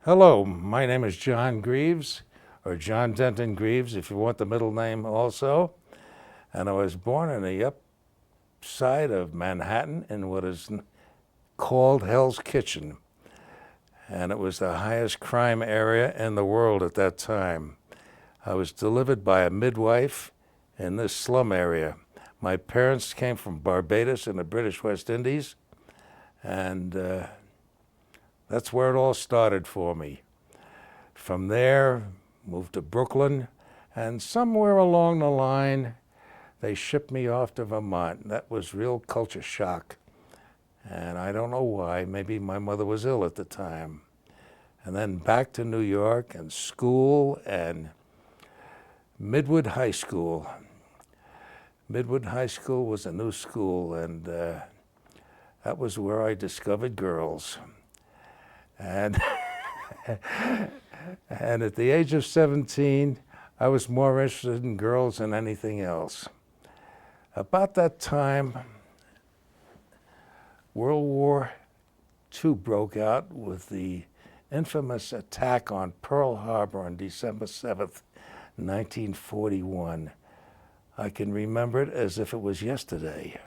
Hello, my name is John Greaves, or John Denton Greaves if you want the middle name also. And I was born in the upside of Manhattan in what is called Hell's Kitchen. And it was the highest crime area in the world at that time. I was delivered by a midwife in this slum area. My parents came from Barbados in the British West Indies, and that's where it all started for me. From there, moved to Brooklyn, and somewhere along the line, they shipped me off to Vermont. That was real culture shock. And I don't know why. Maybe my mother was ill at the time. And then back to New York and school and Midwood High School. Midwood High School was a new school, and that was where I discovered girls. And and at the age of 17, I was more interested in girls than anything else. About that time, World War II broke out with the infamous attack on Pearl Harbor on December 7th, 1941. I can remember it as if it was yesterday,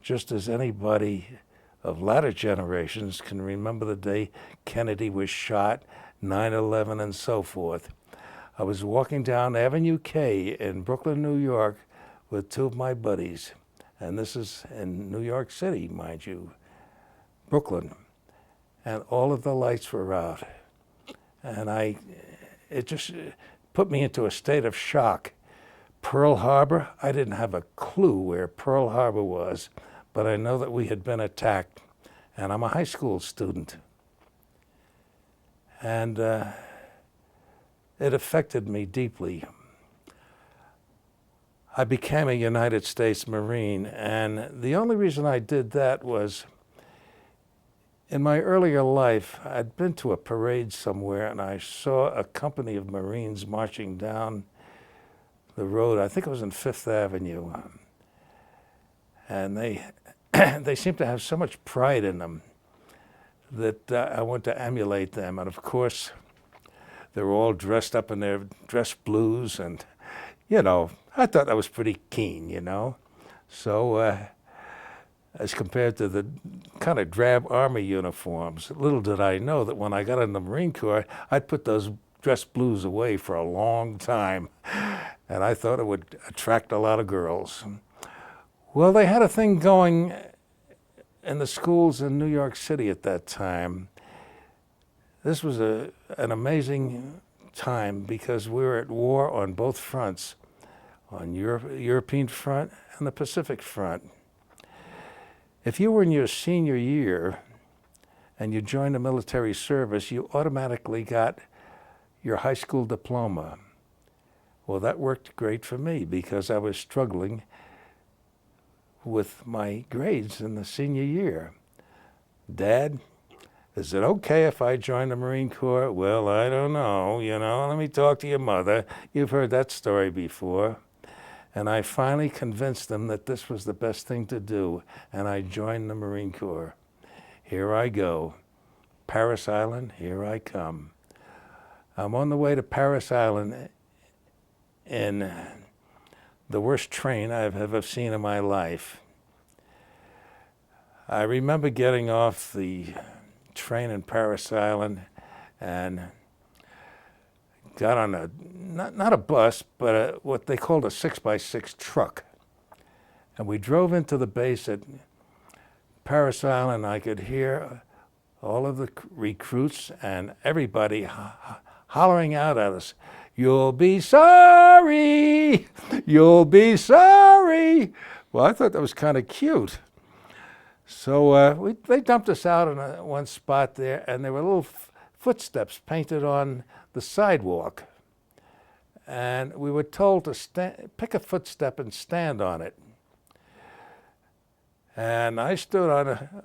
just as anybody of latter generations can remember the day Kennedy was shot, 9/11 and so forth. I was walking down Avenue K in Brooklyn, New York with two of my buddies, and this is in New York City, mind you, Brooklyn, and all of the lights were out. And it just put me into a state of shock. Pearl Harbor, I didn't have a clue where Pearl Harbor was, but I know that we had been attacked, and I'm a high school student. And it affected me deeply. I became a United States Marine, and the only reason I did that was in my earlier life, I'd been to a parade somewhere, and I saw a company of Marines marching down the road. I think it was on Fifth Avenue. And they seemed to have so much pride in them that I wanted to emulate them. And of course, they were all dressed up in their dress blues, and I thought that was pretty keen. So as compared to the kind of drab Army uniforms, little did I know that when I got in the Marine Corps, I'd put those dress blues away for a long time, and I thought it would attract a lot of girls. Well, they had a thing going in the schools in New York City at that time. This was an amazing time because we were at war on both fronts, on European front and the Pacific front. If you were in your senior year and you joined the military service, you automatically got your high school diploma. Well, that worked great for me because I was struggling with my grades in the senior year. Dad, is it okay if I join the Marine Corps? Well, I don't know, let me talk to your mother. You've heard that story before. And I finally convinced them that this was the best thing to do, and I joined the Marine Corps. Here I go. Parris Island, here I come. I'm on the way to Parris Island in the worst train I've ever seen in my life. I remember getting off the train in Parris Island and got on not a bus, but what they called a 6x6 truck. And we drove into the base at Parris Island. I could hear all of the recruits and everybody hollering out at us, "You'll be sorry! You'll be sorry!" Well, I thought that was kind of cute. So they dumped us out in one spot there, and there were little footsteps painted on the sidewalk. And we were told to pick a footstep and stand on it. And I stood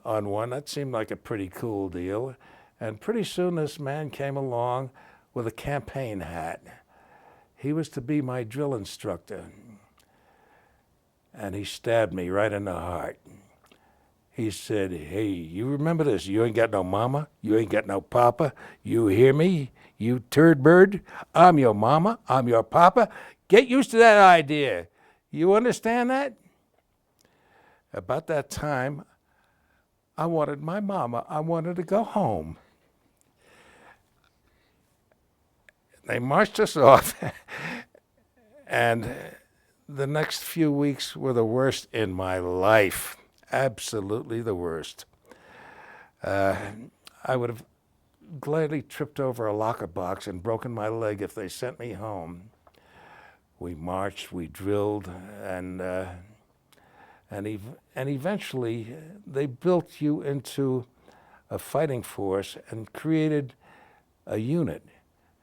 on one. That seemed like a pretty cool deal. And pretty soon this man came along with a campaign hat. He was to be my drill instructor. And he stabbed me right in the heart. He said, "Hey, you remember this? You ain't got no mama. You ain't got no papa. You hear me, you turd bird? I'm your mama. I'm your papa. Get used to that idea. You understand that?" About that time, I wanted my mama. I wanted to go home. They marched us off, and the next few weeks were the worst in my life. Absolutely the worst. I would have gladly tripped over a locker box and broken my leg if they sent me home. We marched, we drilled, and eventually they built you into a fighting force and created a unit,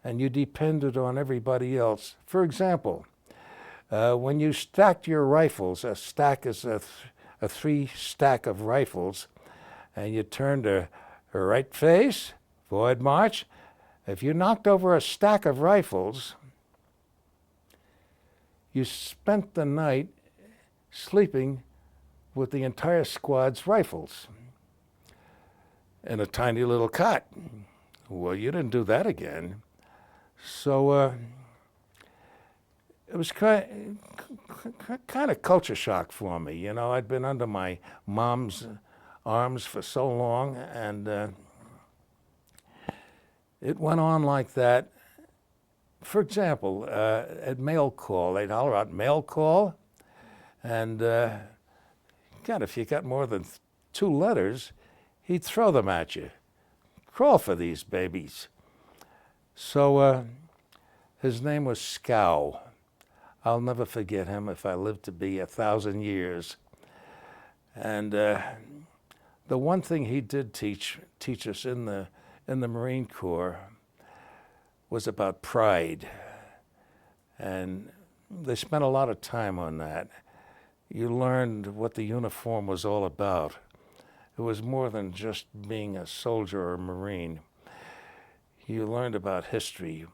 and you depended on everybody else. For example, when you stacked your rifles, a stack is a three stack of rifles, and you turned a right face, forward march. If you knocked over a stack of rifles, you spent the night sleeping with the entire squad's rifles in a tiny little cot. Well, you didn't do that again. So it was kind of culture shock for me. You know, I'd been under my mom's arms for so long, and it went on like that. For example, at mail call, they'd holler out mail call, and God, if you got more than 2 letters, he'd throw them at you. Crawl for these babies. So his name was Scow. I'll never forget him if I live to be 1,000 years. And the one thing he did teach us in the Marine Corps was about pride. And they spent a lot of time on that. You learned what the uniform was all about. It was more than just being a soldier or a Marine. You learned about history.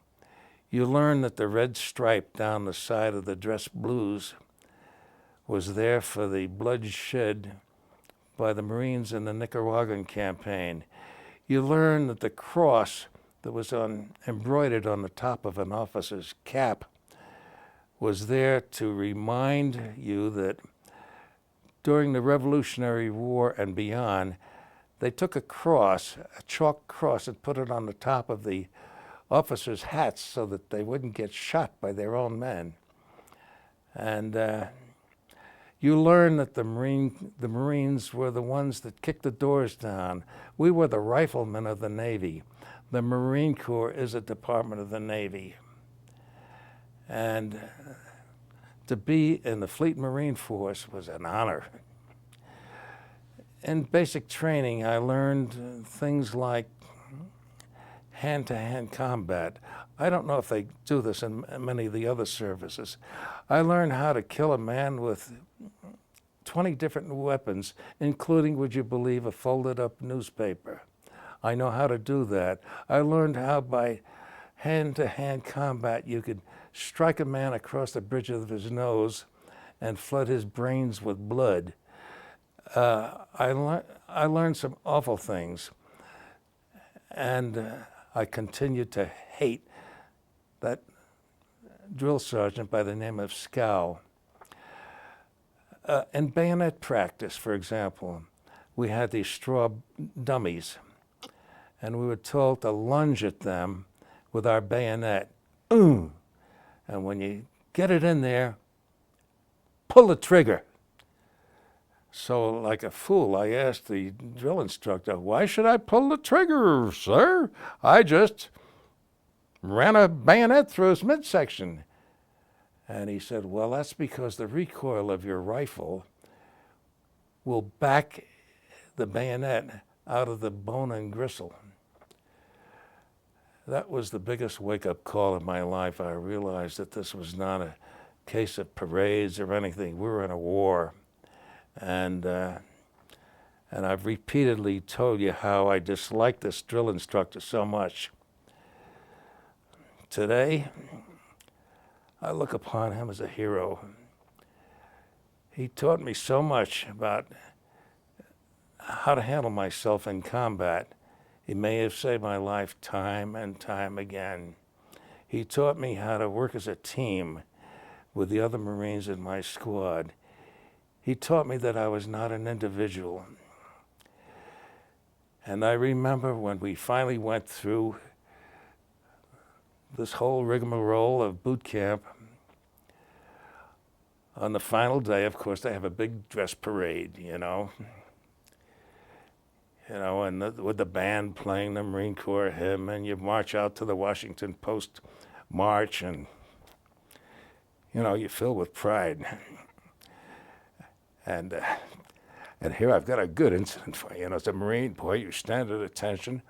You learned that the red stripe down the side of the dress blues was there for the blood shed by the Marines in the Nicaraguan campaign. You learned that the cross that was embroidered on the top of an officer's cap was there to remind you that during the Revolutionary War and beyond, they took a cross, a chalk cross, and put it on the top of the officers' hats so that they wouldn't get shot by their own men. And you learn that the Marines were the ones that kicked the doors down. We were the riflemen of the Navy. The Marine Corps is a department of the Navy. And to be in the Fleet Marine Force was an honor. In basic training, I learned things like hand-to-hand combat. I don't know if they do this in many of the other services. I learned how to kill a man with 20 different weapons, including, would you believe, a folded-up newspaper. I know how to do that. I learned how by hand-to-hand combat you could strike a man across the bridge of his nose and flood his brains with blood. I learned some awful things, and I continued to hate that drill sergeant by the name of Scow. In bayonet practice, for example, we had these straw dummies, and we were told to lunge at them with our bayonet. And when you get it in there, pull the trigger. So like a fool, I asked the drill instructor, "Why should I pull the trigger, sir? I just ran a bayonet through his midsection." And he said, "Well, that's because the recoil of your rifle will back the bayonet out of the bone and gristle." That was the biggest wake-up call in my life. I realized that this was not a case of parades or anything. We were in a war. And I've repeatedly told you how I disliked this drill instructor so much. Today, I look upon him as a hero. He taught me so much about how to handle myself in combat. He may have saved my life time and time again. He taught me how to work as a team with the other Marines in my squad. He taught me that I was not an individual. And I remember when we finally went through this whole rigmarole of boot camp, on the final day, of course, they have a big dress parade, and with the band playing the Marine Corps hymn, and you march out to the Washington Post march, and, you fill with pride. And here I've got a good incident for you. As a Marine, boy, you stand at attention,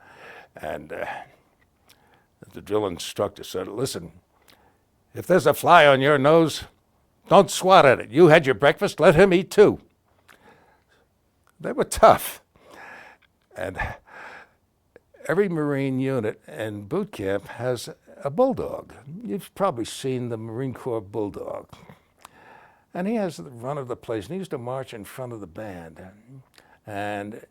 and the drill instructor said, listen, if there's a fly on your nose, don't swat at it. You had your breakfast, let him eat too. They were tough. And every Marine unit in boot camp has a bulldog. You've probably seen the Marine Corps bulldog. And he has the run of the place, and he used to march in front of the band. And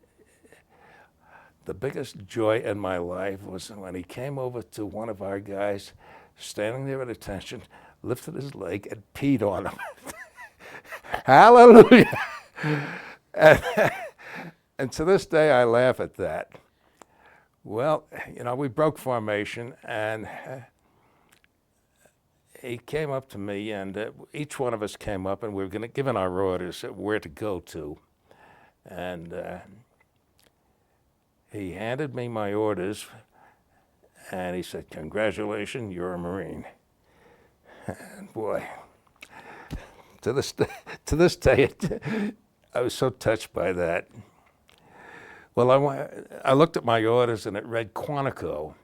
the biggest joy in my life was when he came over to one of our guys, standing there at attention, lifted his leg and peed on him. Hallelujah! And to this day, I laugh at that. Well, we broke formation, and he came up to me, and each one of us came up, and we were given our orders where to go to. And he handed me my orders, and he said, congratulations, you're a Marine. And boy, to this day, I was so touched by that. Well, I looked at my orders, and it read Quantico,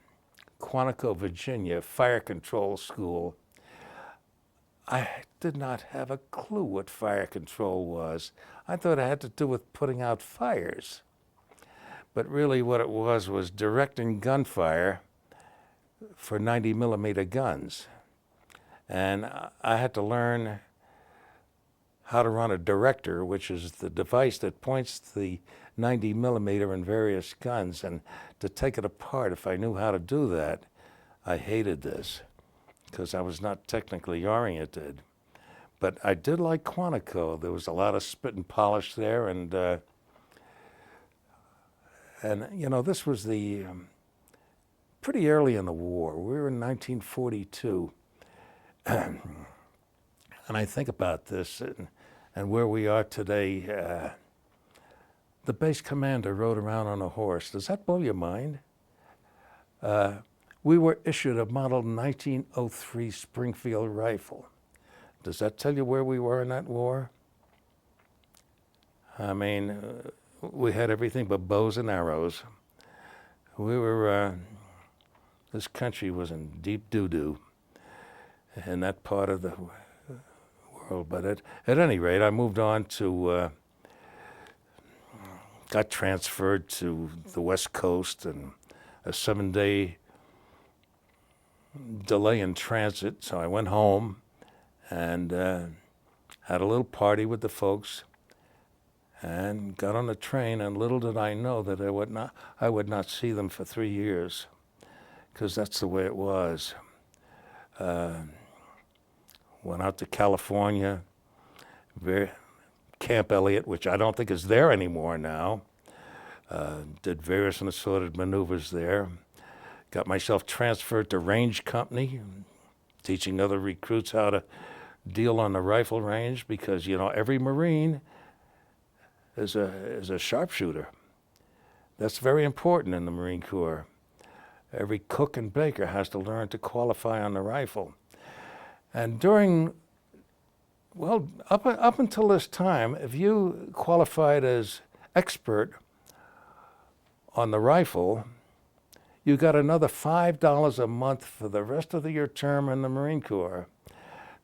Virginia, Fire Control School. I did not have a clue what fire control was. I thought it had to do with putting out fires. But really what it was directing gunfire for 90 millimeter guns. And I had to learn how to run a director, which is the device that points the 90 millimeter in various guns, and to take it apart. If I knew how to do that, I hated this because I was not technically oriented. But I did like Quantico. There was a lot of spit and polish there, and this was the pretty early in the war. We were in 1942. And I think about this and where we are today. The base commander rode around on a horse. Does that blow your mind? We were issued a model 1903 Springfield rifle. Does that tell you where we were in that war? I mean, we had everything but bows and arrows. This country was in deep doo-doo in that part of the world. But at any rate, I moved on to, got transferred to the West Coast, and a 7-day delay in transit. So I went home and had a little party with the folks and got on the train, and little did I know that I would not see them for 3 years, because that's the way it was. Went out to California, Camp Elliott, which I don't think is there anymore now. Did various and assorted maneuvers there. Got myself transferred to Range Company, teaching other recruits how to deal on the rifle range, because every Marine is a sharpshooter. That's very important in the Marine Corps. Every cook and baker has to learn to qualify on the rifle. And up until this time, if you qualified as expert on the rifle, you got another $5 a month for the rest of your term in the Marine Corps.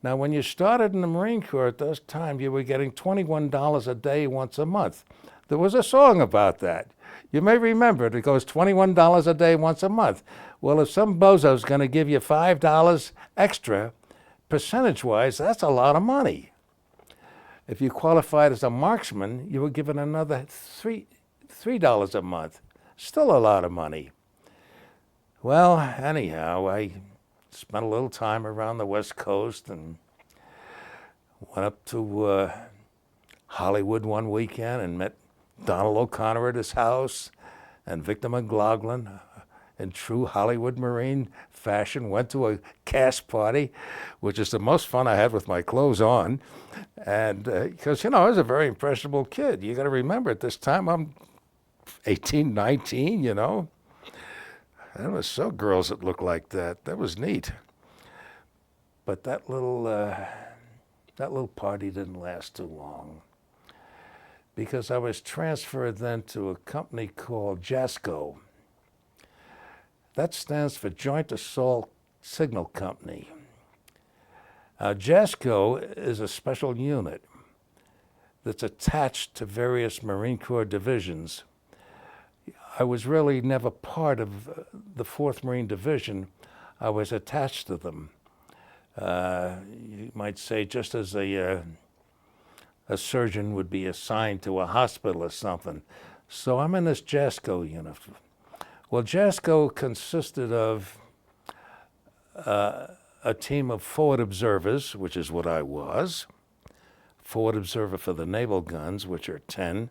Now, when you started in the Marine Corps at this time, you were getting $21 a day once a month. There was a song about that. You may remember it. It goes $21 a day once a month. Well, if some bozo's going to give you $5 extra, percentage-wise, that's a lot of money. If you qualified as a marksman, you were given another $3 a month. Still a lot of money. Well, anyhow, I spent a little time around the West Coast and went up to Hollywood one weekend and met Donald O'Connor at his house, and Victor McLaughlin, in true Hollywood Marine fashion, went to a cast party, which is the most fun I had with my clothes on. And because, I was a very impressionable kid. You got to remember, at this time, I'm 18, 19, And there was so girls that looked like that. That was neat. But that little party didn't last too long, because I was transferred then to a company called JASCO. That stands for Joint Assault Signal Company. JASCO is a special unit that's attached to various Marine Corps divisions. I was really never part of the 4th Marine Division. I was attached to them. You might say, just as a surgeon would be assigned to a hospital or something. So I'm in this JASCO unit. Well, JASCO consisted of a team of forward observers, which is what I was. Forward observer for the naval guns, which are 10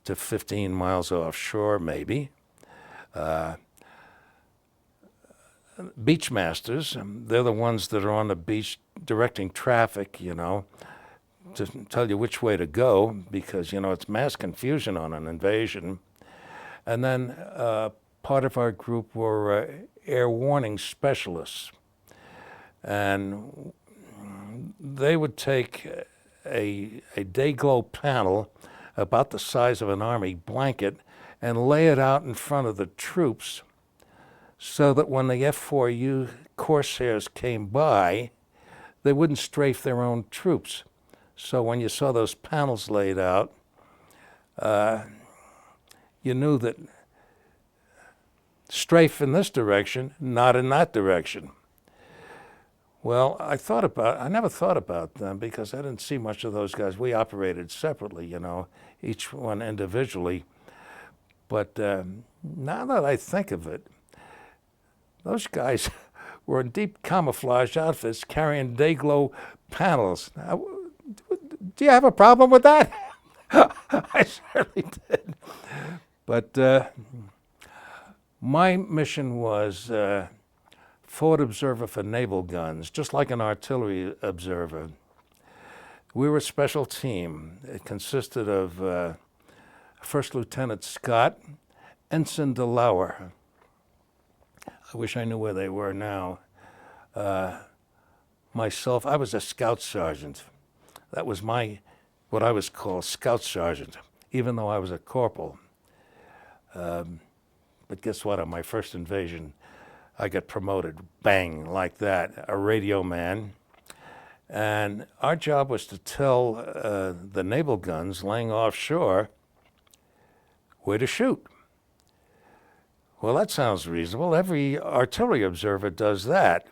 to 15 miles offshore, maybe. Beach masters, they're the ones that are on the beach directing traffic, to tell you which way to go, because, it's mass confusion on an invasion. And then part of our group were air warning specialists. And they would take a day glow panel about the size of an army blanket and lay it out in front of the troops, so that when the F-4U Corsairs came by, they wouldn't strafe their own troops. So when you saw those panels laid out, you knew that strafe in this direction, not in that direction. Well, I never thought about them, because I didn't see much of those guys. We operated separately, each one individually. But now that I think of it, those guys were in deep camouflage outfits carrying day-glow panels. Now, do you have a problem with that? I certainly did. But my mission was forward observer for naval guns, just like an artillery observer. We were a special team. It consisted of First Lieutenant Scott, Ensign DeLauer. I wish I knew where they were now. Myself, I was a scout sergeant. That was what I was called, scout sergeant, even though I was a corporal. But guess what? On my first invasion, I got promoted, bang, like that, a radio man. And our job was to tell the naval guns laying offshore where to shoot. Well, that sounds reasonable. Every artillery observer does that.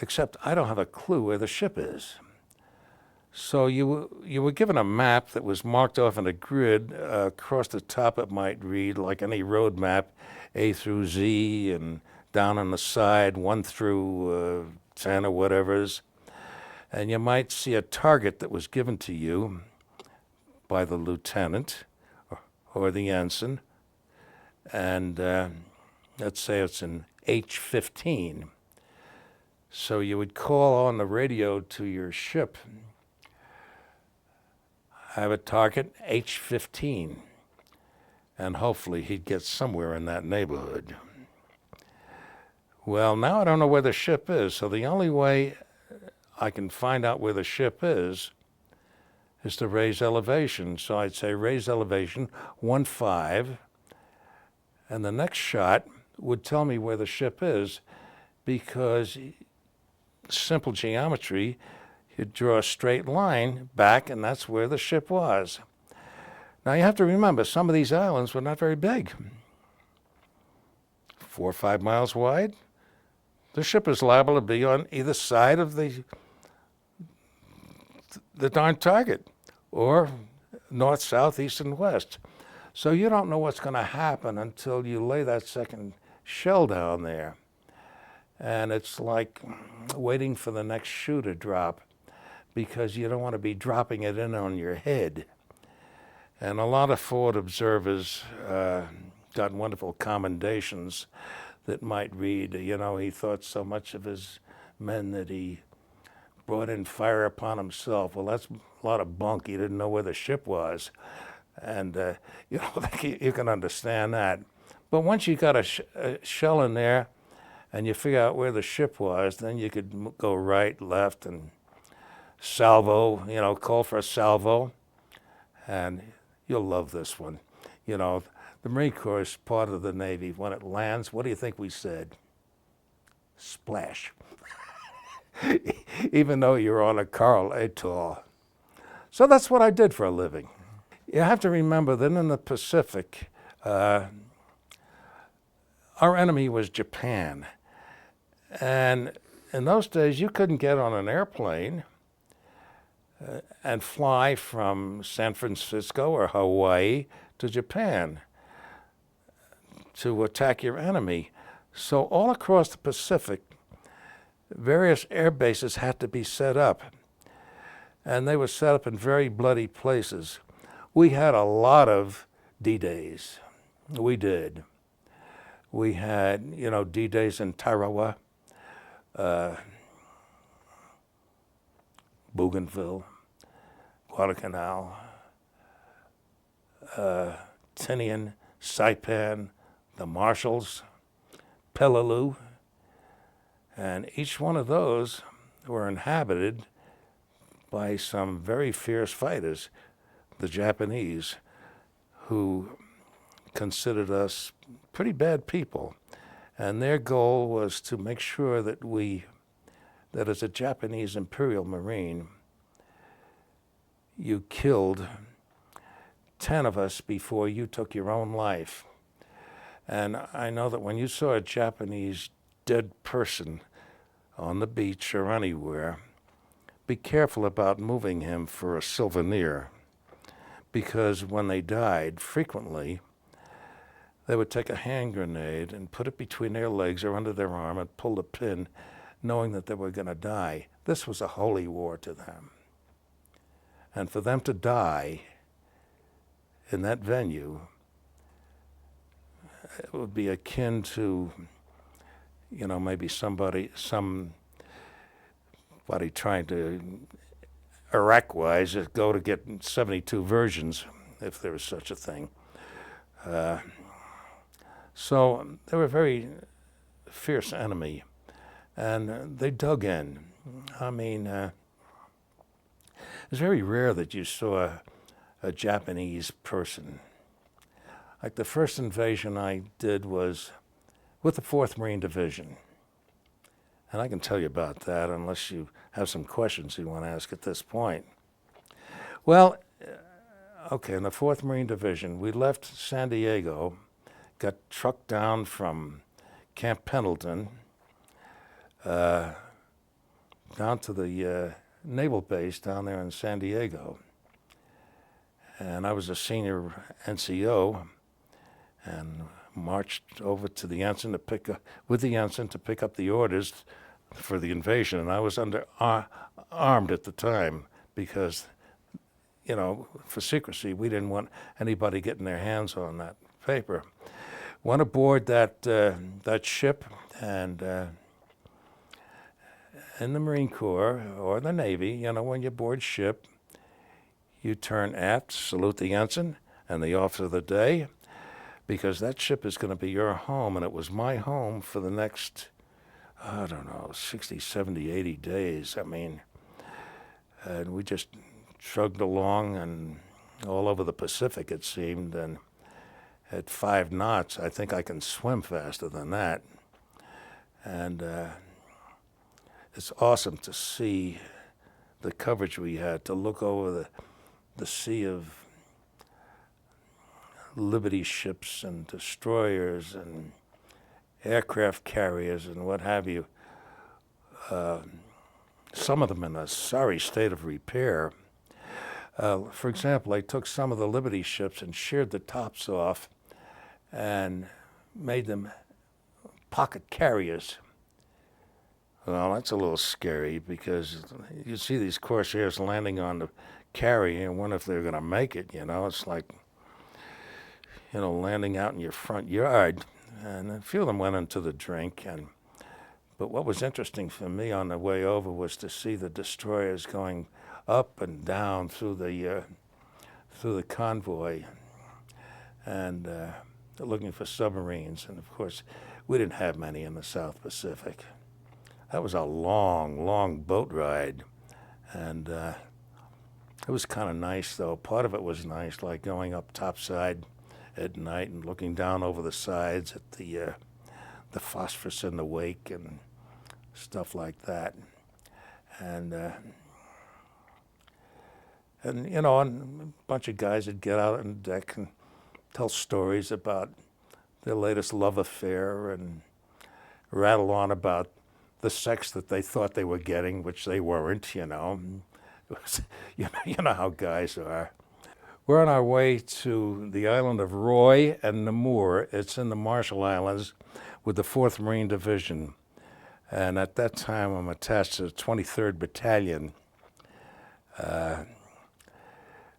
Except I don't have a clue where the ship is. So you were given a map that was marked off on a grid. Across the top it might read, like any road map, A through Z, and down on the side, 1 through 10 or whatever's. And you might see a target that was given to you by the lieutenant or the ensign. And let's say it's an H-15. So you would call on the radio to your ship, I have a target, H-15, and hopefully he'd get somewhere in that neighborhood. Well, now I don't know where the ship is, so the only way I can find out where the ship is to raise elevation. So I'd say raise elevation 1.5, and the next shot would tell me where the ship is, because simple geometry, you'd draw a straight line back, and that's where the ship was. Now you have to remember, some of these islands were not very big. 4 or 5 miles wide. The ship is liable to be on either side of the darn target, or north, south, east, and west. So you don't know what's going to happen until you lay that second shell down there. And it's like waiting for the next shoe to drop because you don't want to be dropping it in on your head. And a lot of forward observers got wonderful commendations that might read, he thought so much of his men that he brought in fire upon himself. Well, that's a lot of bunk. He didn't know where the ship was. And, you can understand that. But once you got a shell in there and you figure out where the ship was, then you could go right, left, and salvo, call for a salvo. And you'll love this one. The Marine Corps is part of the Navy. When it lands, what do you think we said? Splash. Even though you're on a coral atoll. So that's what I did for a living. You have to remember that in the Pacific, our enemy was Japan. And in those days, you couldn't get on an airplane and fly from San Francisco or Hawaii to Japan to attack your enemy. So all across the Pacific, various air bases had to be set up. And they were set up in very bloody places. We had a lot of D-Days. We did. We had, D-Days in Tarawa, Bougainville, Guadalcanal, Tinian, Saipan, the Marshalls, Peleliu, and each one of those were inhabited by some very fierce fighters, the Japanese, who considered us pretty bad people. And their goal was to make sure that that as a Japanese Imperial Marine, you killed 10 of us before you took your own life. And I know that when you saw a Japanese dead person on the beach or anywhere, be careful about moving him for a souvenir, because when they died, frequently, they would take a hand grenade and put it between their legs or under their arm and pull the pin, knowing that they were going to die. This was a holy war to them. And for them to die in that venue, it would be akin to, maybe somebody trying to, Iraq-wise, go to get 72 versions, if there was such a thing. So they were a very fierce enemy, and they dug in. I mean, it's very rare that you saw a Japanese person. Like the first invasion I did was with the 4th Marine Division. And I can tell you about that unless you have some questions you want to ask at this point. Well, okay, in the 4th Marine Division, we left San Diego, got trucked down from Camp Pendleton down to the naval base down there in San Diego. And I was a senior NCO and marched over to the ensign to pick up the orders for the invasion. And I was armed at the time because, for secrecy, we didn't want anybody getting their hands on that paper. Went aboard that ship, and in the Marine Corps or the Navy, when you board ship, you turn aft, salute the ensign and the officer of the day, because that ship is going to be your home, and it was my home for the next, 60, 70, 80 days. I mean, and we just shrugged along and all over the Pacific, it seemed, and at 5 knots, I think I can swim faster than that. And it's awesome to see the coverage we had, to look over the sea of Liberty ships and destroyers and aircraft carriers and what have you. Some of them in a sorry state of repair. For example, they took some of the Liberty ships and sheared the tops off and made them pocket carriers. Well, that's a little scary because you see these Corsairs landing on the carrier and wonder if they're going to make it, you know. It's like, you know, landing out in your front yard. And a few of them went into the drink. But what was interesting for me on the way over was to see the destroyers going up and down through the convoy and looking for submarines. And of course, we didn't have many in the South Pacific. That was a long, long boat ride. And it was kind of nice, though. Part of it was nice, like going up topside at night and looking down over the sides at the phosphorus in the wake and stuff like that. And you know, and a bunch of guys would get out on deck and tell stories about their latest love affair and rattle on about the sex that they thought they were getting, which they weren't, you know. It was, you know how guys are. We're on our way to the island of Roy and Namur. It's in the Marshall Islands with the 4th Marine Division. And at that time, I'm attached to the 23rd Battalion.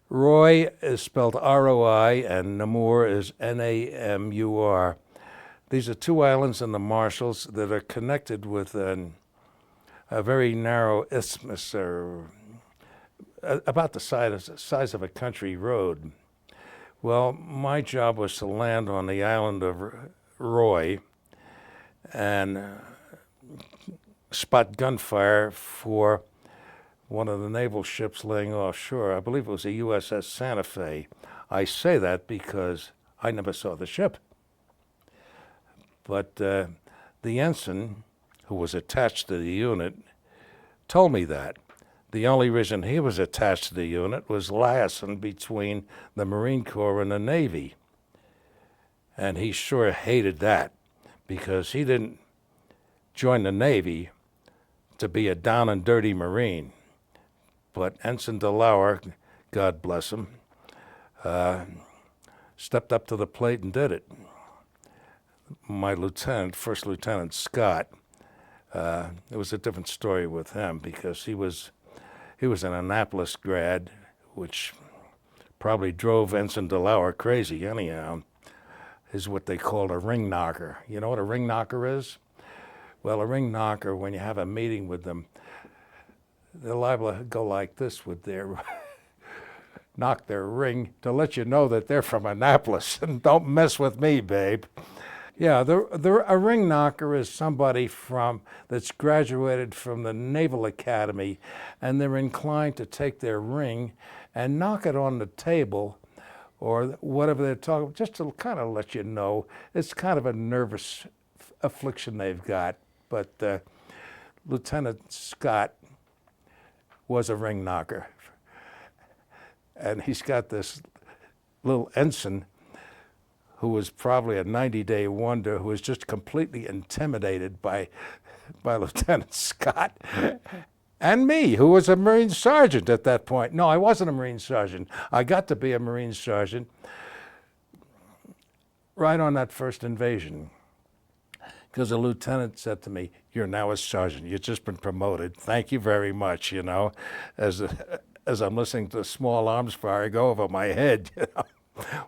Roy is spelled R-O-I and Namur is N-A-M-U-R. These are 2 islands in the Marshalls that are connected with a very narrow isthmus, or about the size of a country road. Well, my job was to land on the island of Roy and spot gunfire for one of the naval ships laying offshore. I believe it was a USS Santa Fe. I say that because I never saw the ship. But the ensign, who was attached to the unit, told me that. The only reason he was attached to the unit was liaison between the Marine Corps and the Navy. And he sure hated that because he didn't join the Navy to be a down and dirty Marine. But Ensign DeLauer, God bless him, stepped up to the plate and did it. My lieutenant, First Lieutenant Scott, it was a different story with him because he was an Annapolis grad, which probably drove Ensign DeLauer crazy anyhow. Is what they called a ring knocker. You know what a ring knocker is? Well, a ring knocker, when you have a meeting with them, they're liable to go like this with their knock their ring to let you know that they're from Annapolis and don't mess with me, babe. Yeah, a ring knocker is somebody that's graduated from the Naval Academy, and they're inclined to take their ring and knock it on the table or whatever they're talking, just to kind of let you know. It's kind of a nervous affliction they've got. But Lieutenant Scott was a ring knocker. And he's got this little ensign who was probably a 90-day wonder, who was just completely intimidated by Lieutenant Scott and me, who was a Marine sergeant at that point. No, I wasn't a Marine sergeant. I got to be a Marine sergeant right on that first invasion, because the lieutenant said to me, "You're now a sergeant. You've just been promoted. Thank you very much," you know, as I'm listening to small arms fire go over my head. You know?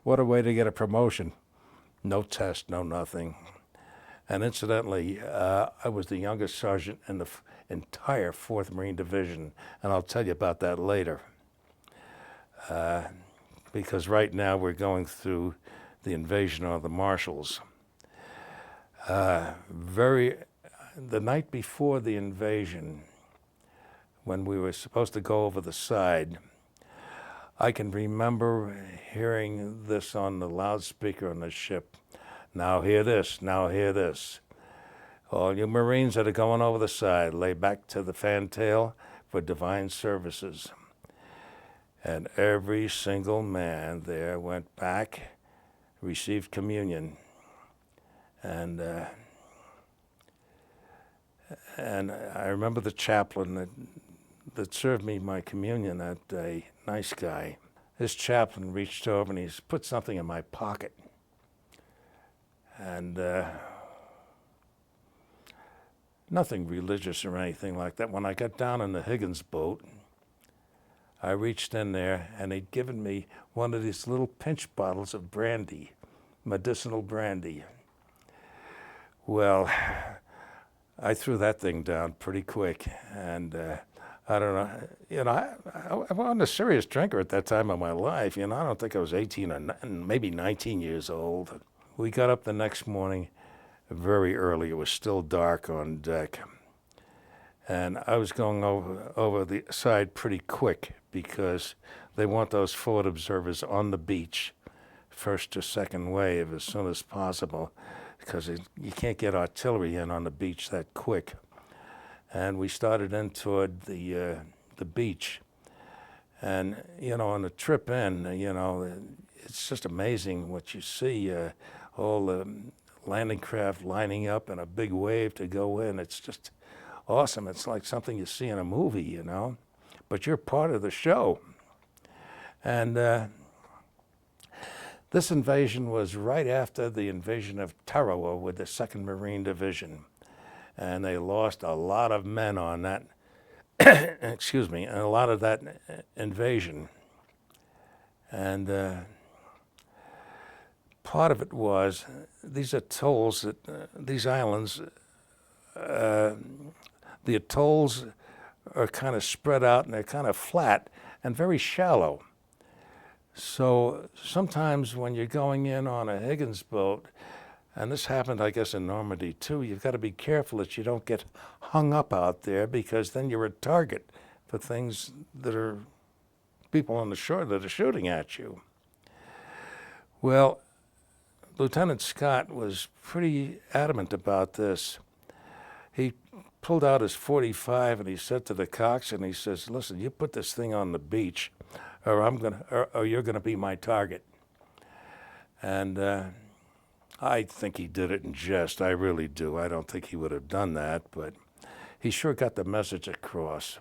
What a way to get a promotion. No test, no nothing. And incidentally, I was the youngest sergeant in the entire 4th Marine Division, and I'll tell you about that later. Because right now we're going through the invasion of the Marshalls. The night before the invasion, when we were supposed to go over the side, I can remember hearing this on the loudspeaker on the ship. "Now hear this, now hear this. All you Marines that are going over the side, lay back to the fantail for divine services." And every single man there went back, received communion, and I remember the chaplain that served me my communion that day, nice guy, his chaplain reached over and he put something in my pocket. And nothing religious or anything like that. When I got down in the Higgins boat, I reached in there and he'd given me one of these little pinch bottles of brandy, medicinal brandy. Well, I threw that thing down pretty quick, and I don't know, I wasn't a serious drinker at that time of my life. I don't think I was 18 or maybe 19 years old. We got up the next morning very early. It was still dark on deck. And I was going over the side pretty quick because they want those forward observers on the beach, first or second wave, as soon as possible, because you can't get artillery in on the beach that quick. And we started in toward the beach. And, on the trip in, it's just amazing what you see, all the landing craft lining up in a big wave to go in. It's just awesome. It's like something you see in a movie, but you're part of the show. And this invasion was right after the invasion of Tarawa with the 2nd Marine Division. And they lost a lot of men on that, excuse me, and a lot of that invasion. And part of it was these atolls, these islands, the atolls are kind of spread out and they're kind of flat and very shallow. So sometimes when you're going in on a Higgins boat, and this happened, I guess, in Normandy too, you've got to be careful that you don't get hung up out there, because then you're a target for things that are people on the shore that are shooting at you. Well, Lieutenant Scott was pretty adamant about this. He pulled out his .45 and he said to the coxswain, he says, "Listen, you put this thing on the beach, or you're gonna be my target." And I think he did it in jest. I really do. I don't think he would have done that, but he sure got the message across.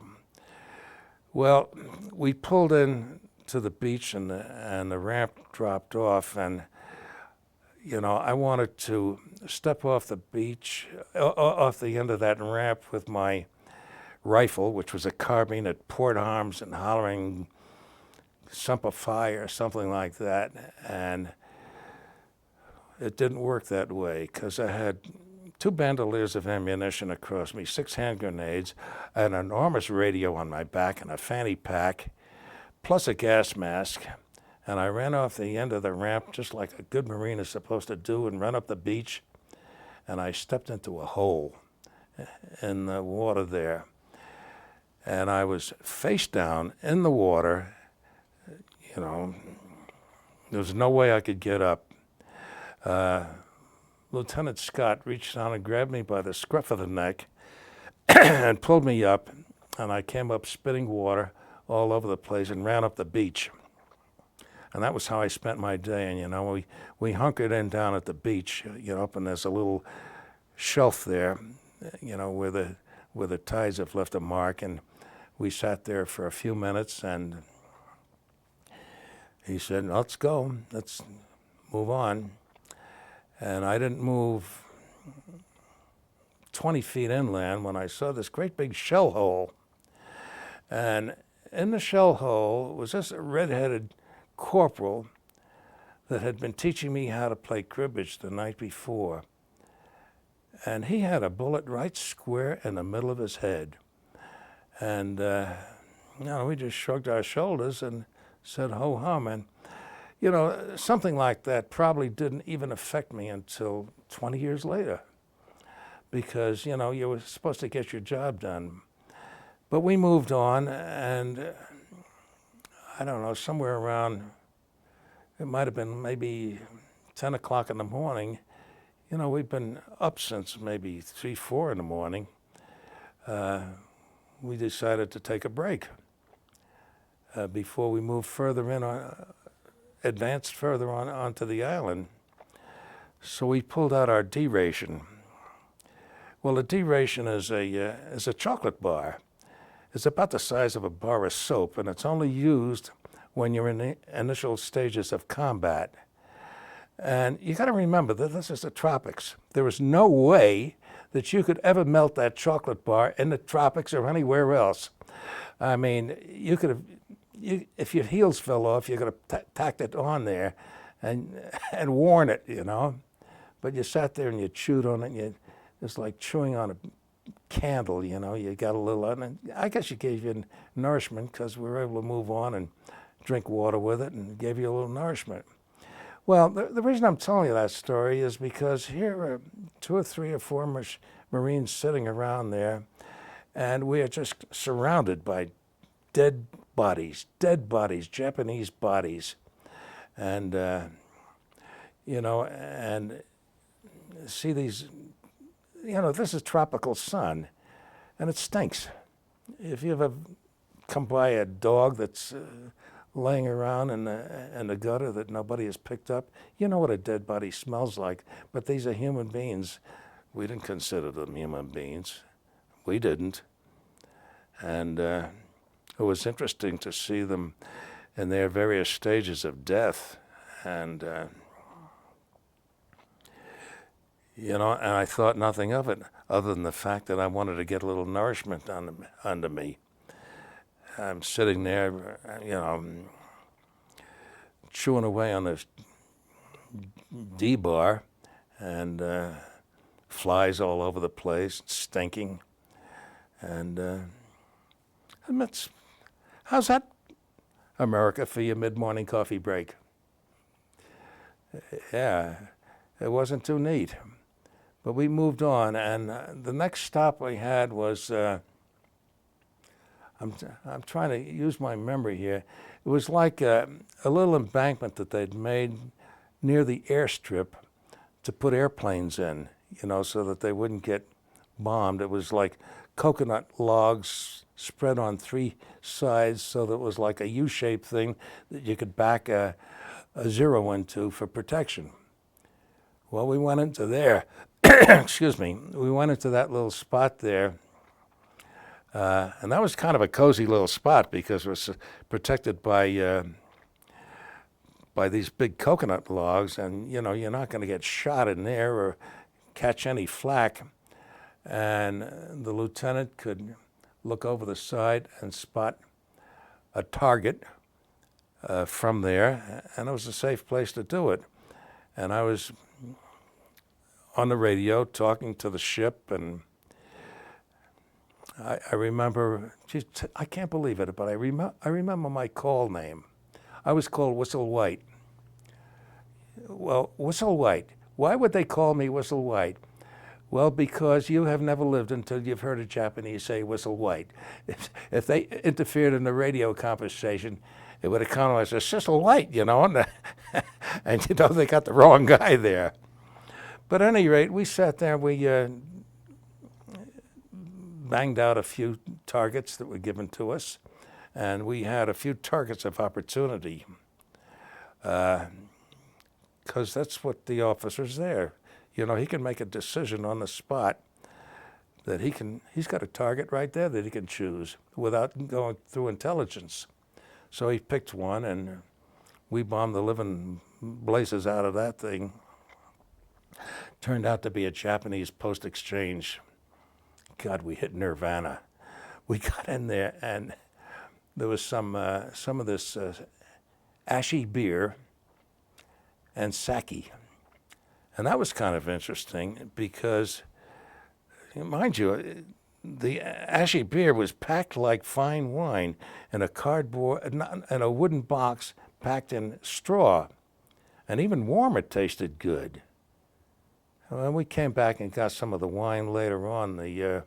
Well, we pulled in to the beach and the ramp dropped off, and I wanted to step off the beach, off the end of that ramp with my rifle, which was a carbine at port arms and hollering "Semper Fi" or something like that. And it didn't work that way, because I had 2 bandoliers of ammunition across me, 6 hand grenades, an enormous radio on my back and a fanny pack, plus a gas mask. And I ran off the end of the ramp just like a good Marine is supposed to do and run up the beach. And I stepped into a hole in the water there. And I was face down in the water. There was no way I could get up. Lieutenant Scott reached down and grabbed me by the scruff of the neck and pulled me up. And I came up spitting water all over the place and ran up the beach. And that was how I spent my day. And, we hunkered in down at the beach, up, and there's a little shelf there, where the tides have left a mark. And we sat there for a few minutes, and he said, "Let's go. Let's move on." And I didn't move 20 feet inland when I saw this great big shell hole. And in the shell hole was this red-headed corporal that had been teaching me how to play cribbage the night before. And he had a bullet right square in the middle of his head. And, we just shrugged our shoulders and said, "Ho hum." And, something like that probably didn't even affect me until 20 years later, because, you were supposed to get your job done. But we moved on, and I don't know, somewhere around, it might have been maybe 10 o'clock in the morning. We've been up since maybe 3, 4 in the morning. We decided to take a break before we moved further in, advanced further on onto the island. So we pulled out our D ration. Well, a D ration is a chocolate bar. It's about the size of a bar of soap, and it's only used when you're in the initial stages of combat. And you got to remember that this is the tropics. There was no way that you could ever melt that chocolate bar in the tropics or anywhere else. I mean, you could have, if your heels fell off, you could have tacked it on there and worn it, you know. But you sat there and you chewed on it, and it's like chewing on a candle, you know. You got a little, and I guess you gave you nourishment because we were able to move on and drink water with it and gave you a little nourishment. Well, the reason I'm telling you that story is because here are 2 or 3 or 4 Marines sitting around there, and we are just surrounded by dead bodies, Japanese bodies. And, you know, and see these, you know, this is tropical sun, and it stinks. If you ever come by a dog that's laying around in the gutter that nobody has picked up, you know what a dead body smells like. But these are human beings. We didn't consider them human beings. We didn't. And it was interesting to see them in their various stages of death. And, you know, and I thought nothing of it other than the fact that I wanted to get a little nourishment under me. I'm sitting there, you know, chewing away on this D-bar, and flies all over the place, stinking. And how's that, America, for your mid-morning coffee break? Yeah, it wasn't too neat. But we moved on, and the next stop we had was, I'm trying to use my memory here. It was like a little embankment that they'd made near the airstrip to put airplanes in, you know, so that they wouldn't get bombed. It was like coconut logs spread on 3 sides, so that it was like a U-shaped thing that you could back a Zero into for protection. Well, we went into there, excuse me, we went into that little spot there. And that was kind of a cozy little spot because it was protected by these big coconut logs, and you know you're not going to get shot in there or catch any flack. And the lieutenant could look over the side and spot a target from there, and it was a safe place to do it. And I was on the radio talking to the ship, and I remember, geez, I can't believe it, but I remember my call name. I was called Whistle White. Well, Whistle White. Why would they call me Whistle White? Well, because you have never lived until you've heard a Japanese say Whistle White. If they interfered in the radio conversation, it would have come as a Whistle White, you know, and you know they got the wrong guy there. But at any rate, we sat there, we banged out a few targets that were given to us, and we had a few targets of opportunity, because that's what the officer's there. You know, he can make a decision on the spot that he's got a target right there that he can choose without going through intelligence. So he picked one, and we bombed the living blazes out of that thing. Turned out to be a Japanese post exchange. God, we hit nirvana. We got in there, and there was some of this ashy beer and sake. And that was kind of interesting because, mind you, the ashy beer was packed like fine wine in a cardboard, in a wooden box packed in straw. And even warm, it tasted good. And we came back and got some of the wine later on, the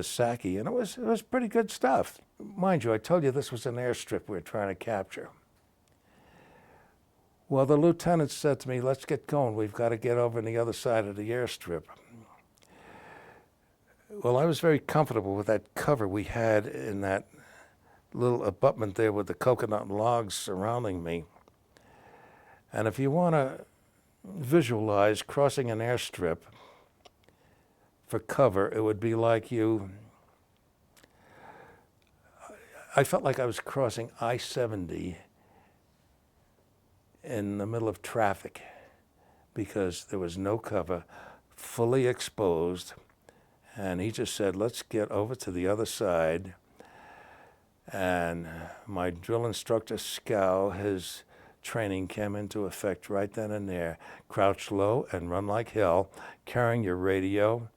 sake, and it was pretty good stuff. Mind you, I told you this was an airstrip we were trying to capture. Well, the lieutenant said to me, let's get going. We've got to get over on the other side of the airstrip. Well, I was very comfortable with that cover we had in that little abutment there with the coconut logs surrounding me. And if you want to visualize crossing an airstrip for cover, it would be like you I felt like I was crossing I-70 in the middle of traffic because there was no cover, fully exposed. And he just said, let's get over to the other side. And my drill instructor, Scow, his training came into effect right then and there. Crouch low and run like hell, carrying your radio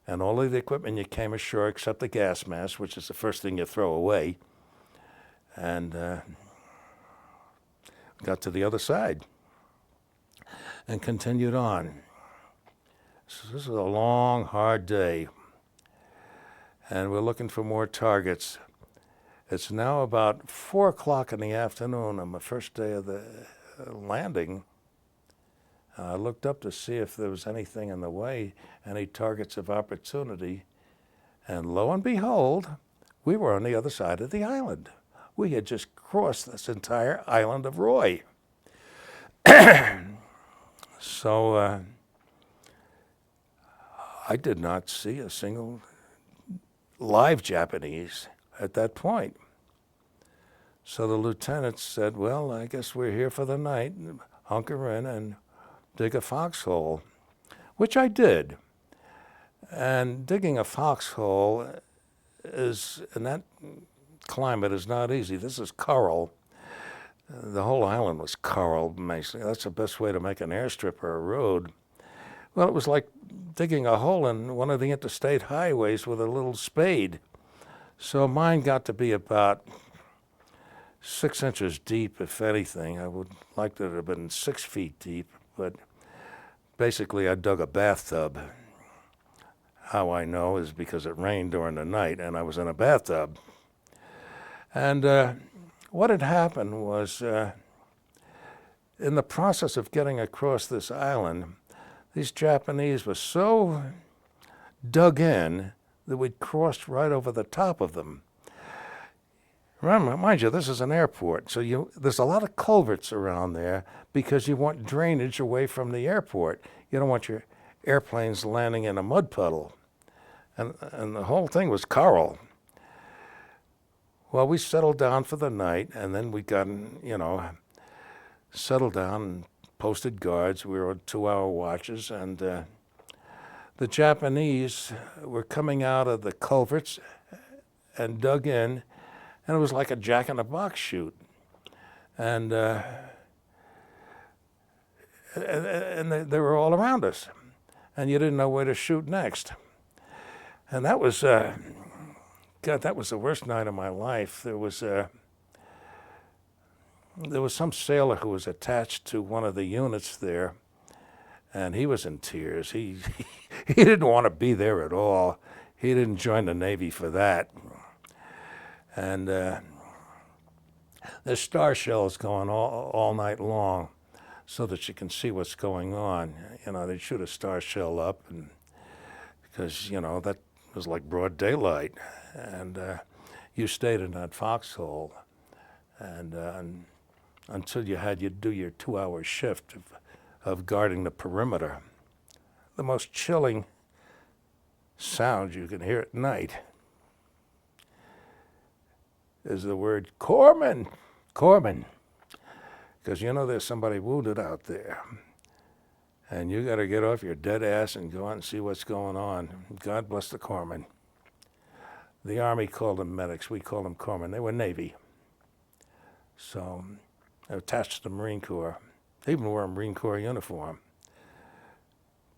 and all of the equipment you came ashore except the gas mask, which is the first thing you throw away. And got to the other side and continued on. So this is a long, hard day. And we're looking for more targets. It's now about 4 o'clock in the afternoon on the first day of the landing. I looked up to see if there was anything in the way, any targets of opportunity. And lo and behold, we were on the other side of the island. We had just crossed this entire island of Roy. So I did not see a single live Japanese at that point. So the lieutenant said, well, I guess we're here for the night. Hunker in and dig a foxhole, which I did. And digging a foxhole is, in that climate, is not easy. This is coral. The whole island was coral, basically. That's the best way to make an airstrip or a road. Well, it was like digging a hole in one of the interstate highways with a little spade. So mine got to be about 6 inches deep, if anything. I would like to have been 6 feet deep, but basically I dug a bathtub. How I know is because it rained during the night and I was in a bathtub. And what had happened was, in the process of getting across this island, these Japanese were so dug in that we'd crossed right over the top of them. Remember, mind you, this is an airport, so there's a lot of culverts around there because you want drainage away from the airport. You don't want your airplanes landing in a mud puddle. And the whole thing was coral. Well, we settled down for the night, and then we got, settled down and posted guards. We were on 2-hour watches, and the Japanese were coming out of the culverts and dug in, and it was like a jack-in-the-box shoot. And they were all around us, and you didn't know where to shoot next. And that was, God, that was the worst night of my life. There was some sailor who was attached to one of the units there, and he was in tears. He didn't want to be there at all. He didn't join the Navy for that. And there's star shells going all night long so that you can see what's going on. They shoot a star shell up, and because, that was like broad daylight. And you stayed in that foxhole, and until you do your 2-hour shift of guarding the perimeter. The most chilling sound you can hear at night is the word corpsman, corpsman, because there's somebody wounded out there, and you got to get off your dead ass and go out and see what's going on. God bless the corpsman. The Army called them medics. We called them corpsmen. They were Navy. So they're attached to the Marine Corps. They even wore a Marine Corps uniform.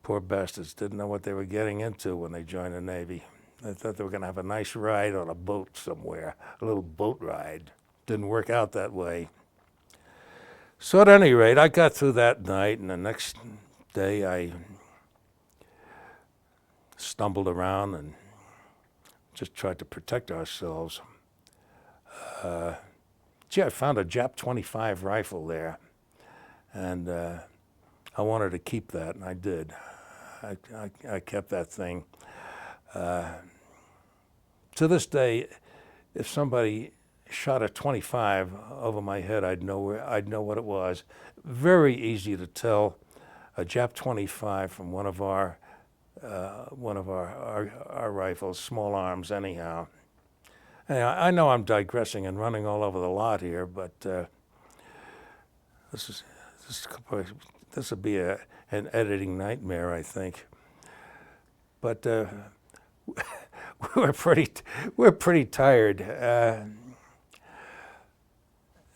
Poor bastards didn't know what they were getting into when they joined the Navy. They thought they were going to have a nice ride on a boat somewhere, a little boat ride. Didn't work out that way. So at any rate, I got through that night, and the next day I stumbled around and just tried to protect ourselves. I found a Jap 25 rifle there, and I wanted to keep that, and I did. I kept that thing. To this day, if somebody shot a 25 over my head, I'd know what it was. Very easy to tell a Jap 25 from one of our rifles, small arms anyhow. Anyway, I know I'm digressing and running all over the lot here, but this is this would be an editing nightmare, I think. But we're pretty tired.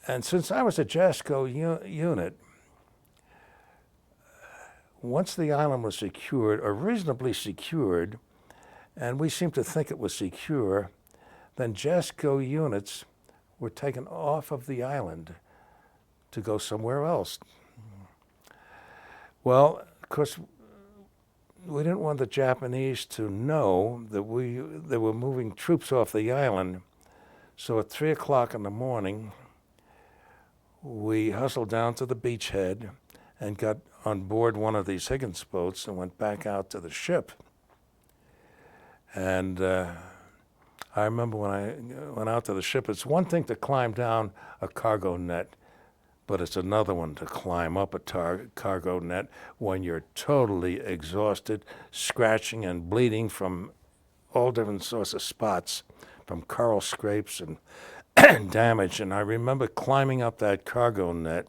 And since I was a JASCO unit, once the island was secured, or reasonably secured, and we seemed to think it was secure, then JASCO units were taken off of the island to go somewhere else. Well, of course, we didn't want the Japanese to know that they were moving troops off the island. So at 3 o'clock in the morning, we hustled down to the beachhead and got on board one of these Higgins boats and went back out to the ship. And I remember when I went out to the ship, it's one thing to climb down a cargo net, but it's another one to climb up a cargo net when you're totally exhausted, scratching and bleeding from all different sorts of spots, from coral scrapes and damage. And I remember climbing up that cargo net,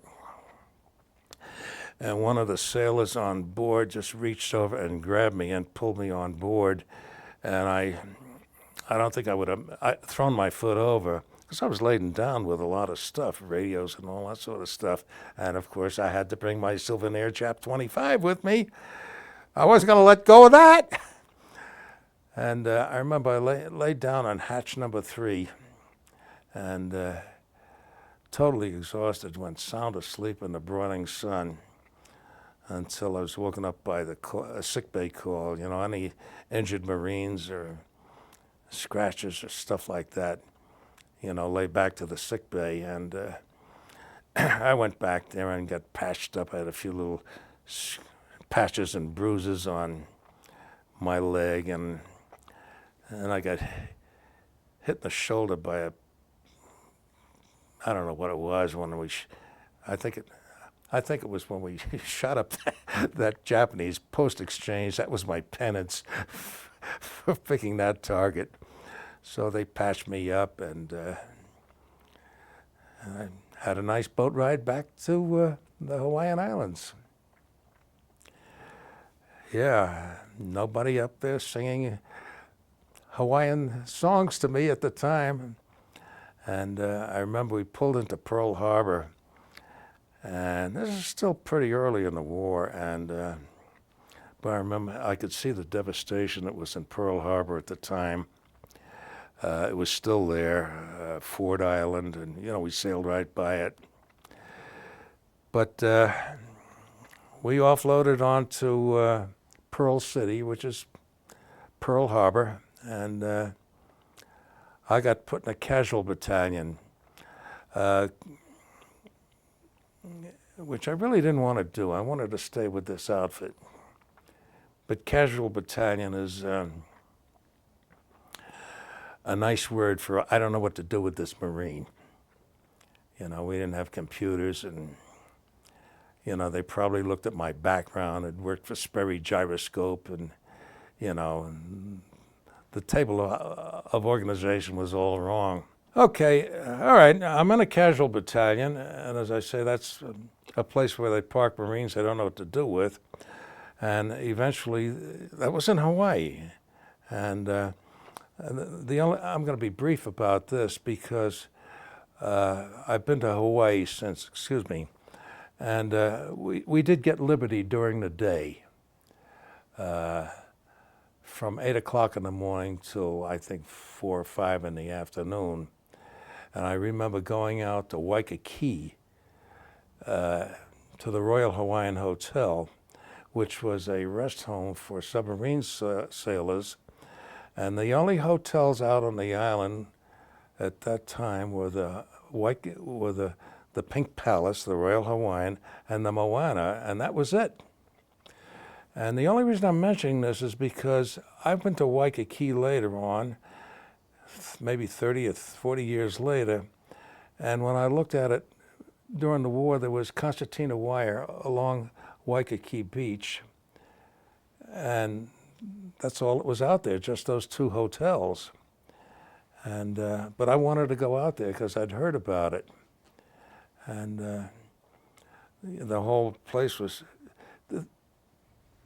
and one of the sailors on board just reached over and grabbed me and pulled me on board. And I don't think I would have thrown my foot over, because I was laden down with a lot of stuff, radios and all that sort of stuff. And of course, I had to bring my Souvenir Chap 25 with me. I wasn't going to let go of that. And I remember I laid down on hatch number 3 and totally exhausted, went sound asleep in the broiling sun until I was woken up by the sick bay call. You know, any injured Marines or scratches or stuff like that, you know, lay back to the sick bay. And I went back there and got patched up. I had a few little patches and bruises on my leg, and I got hit in the shoulder by I don't know what it was when I think it was when we shot up that Japanese post exchange. That was my penance for picking that target. So they patched me up, and I had a nice boat ride back to the Hawaiian Islands. Yeah, nobody up there singing Hawaiian songs to me at the time. And I remember we pulled into Pearl Harbor, and this is still pretty early in the war, and but I remember I could see the devastation that was in Pearl Harbor at the time. It was still there, Ford Island, and you know, we sailed right by it. But we offloaded onto Pearl City, which is Pearl Harbor, and I got put in a casual battalion, which I really didn't want to do. I wanted to stay with this outfit. But casual battalion is a nice word for I don't know what to do with this Marine. You know, we didn't have computers, and you know, they probably looked at my background and worked for Sperry Gyroscope, and you know, and the table of organization was all wrong. Okay, all right, I'm in a casual battalion, and as I say, that's a place where they park Marines they don't know what to do with. And eventually, that was in Hawaii. And I'm going to be brief about this because I've been to Hawaii since, and we did get liberty during the day. From 8 o'clock in the morning till I think 4 or 5 in the afternoon. And I remember going out to Waikiki to the Royal Hawaiian Hotel, which was a rest home for submarine sailors. And the only hotels out on the island at that time were the Pink Palace, the Royal Hawaiian, and the Moana, and that was it. And the only reason I'm mentioning this is because I've been to Waikiki later on, maybe 30 or 40 years later, and when I looked at it during the war, there was concertina wire along Waikiki Beach, and that's all that was out there, just those 2 hotels. And but I wanted to go out there because I'd heard about it, and the whole place was.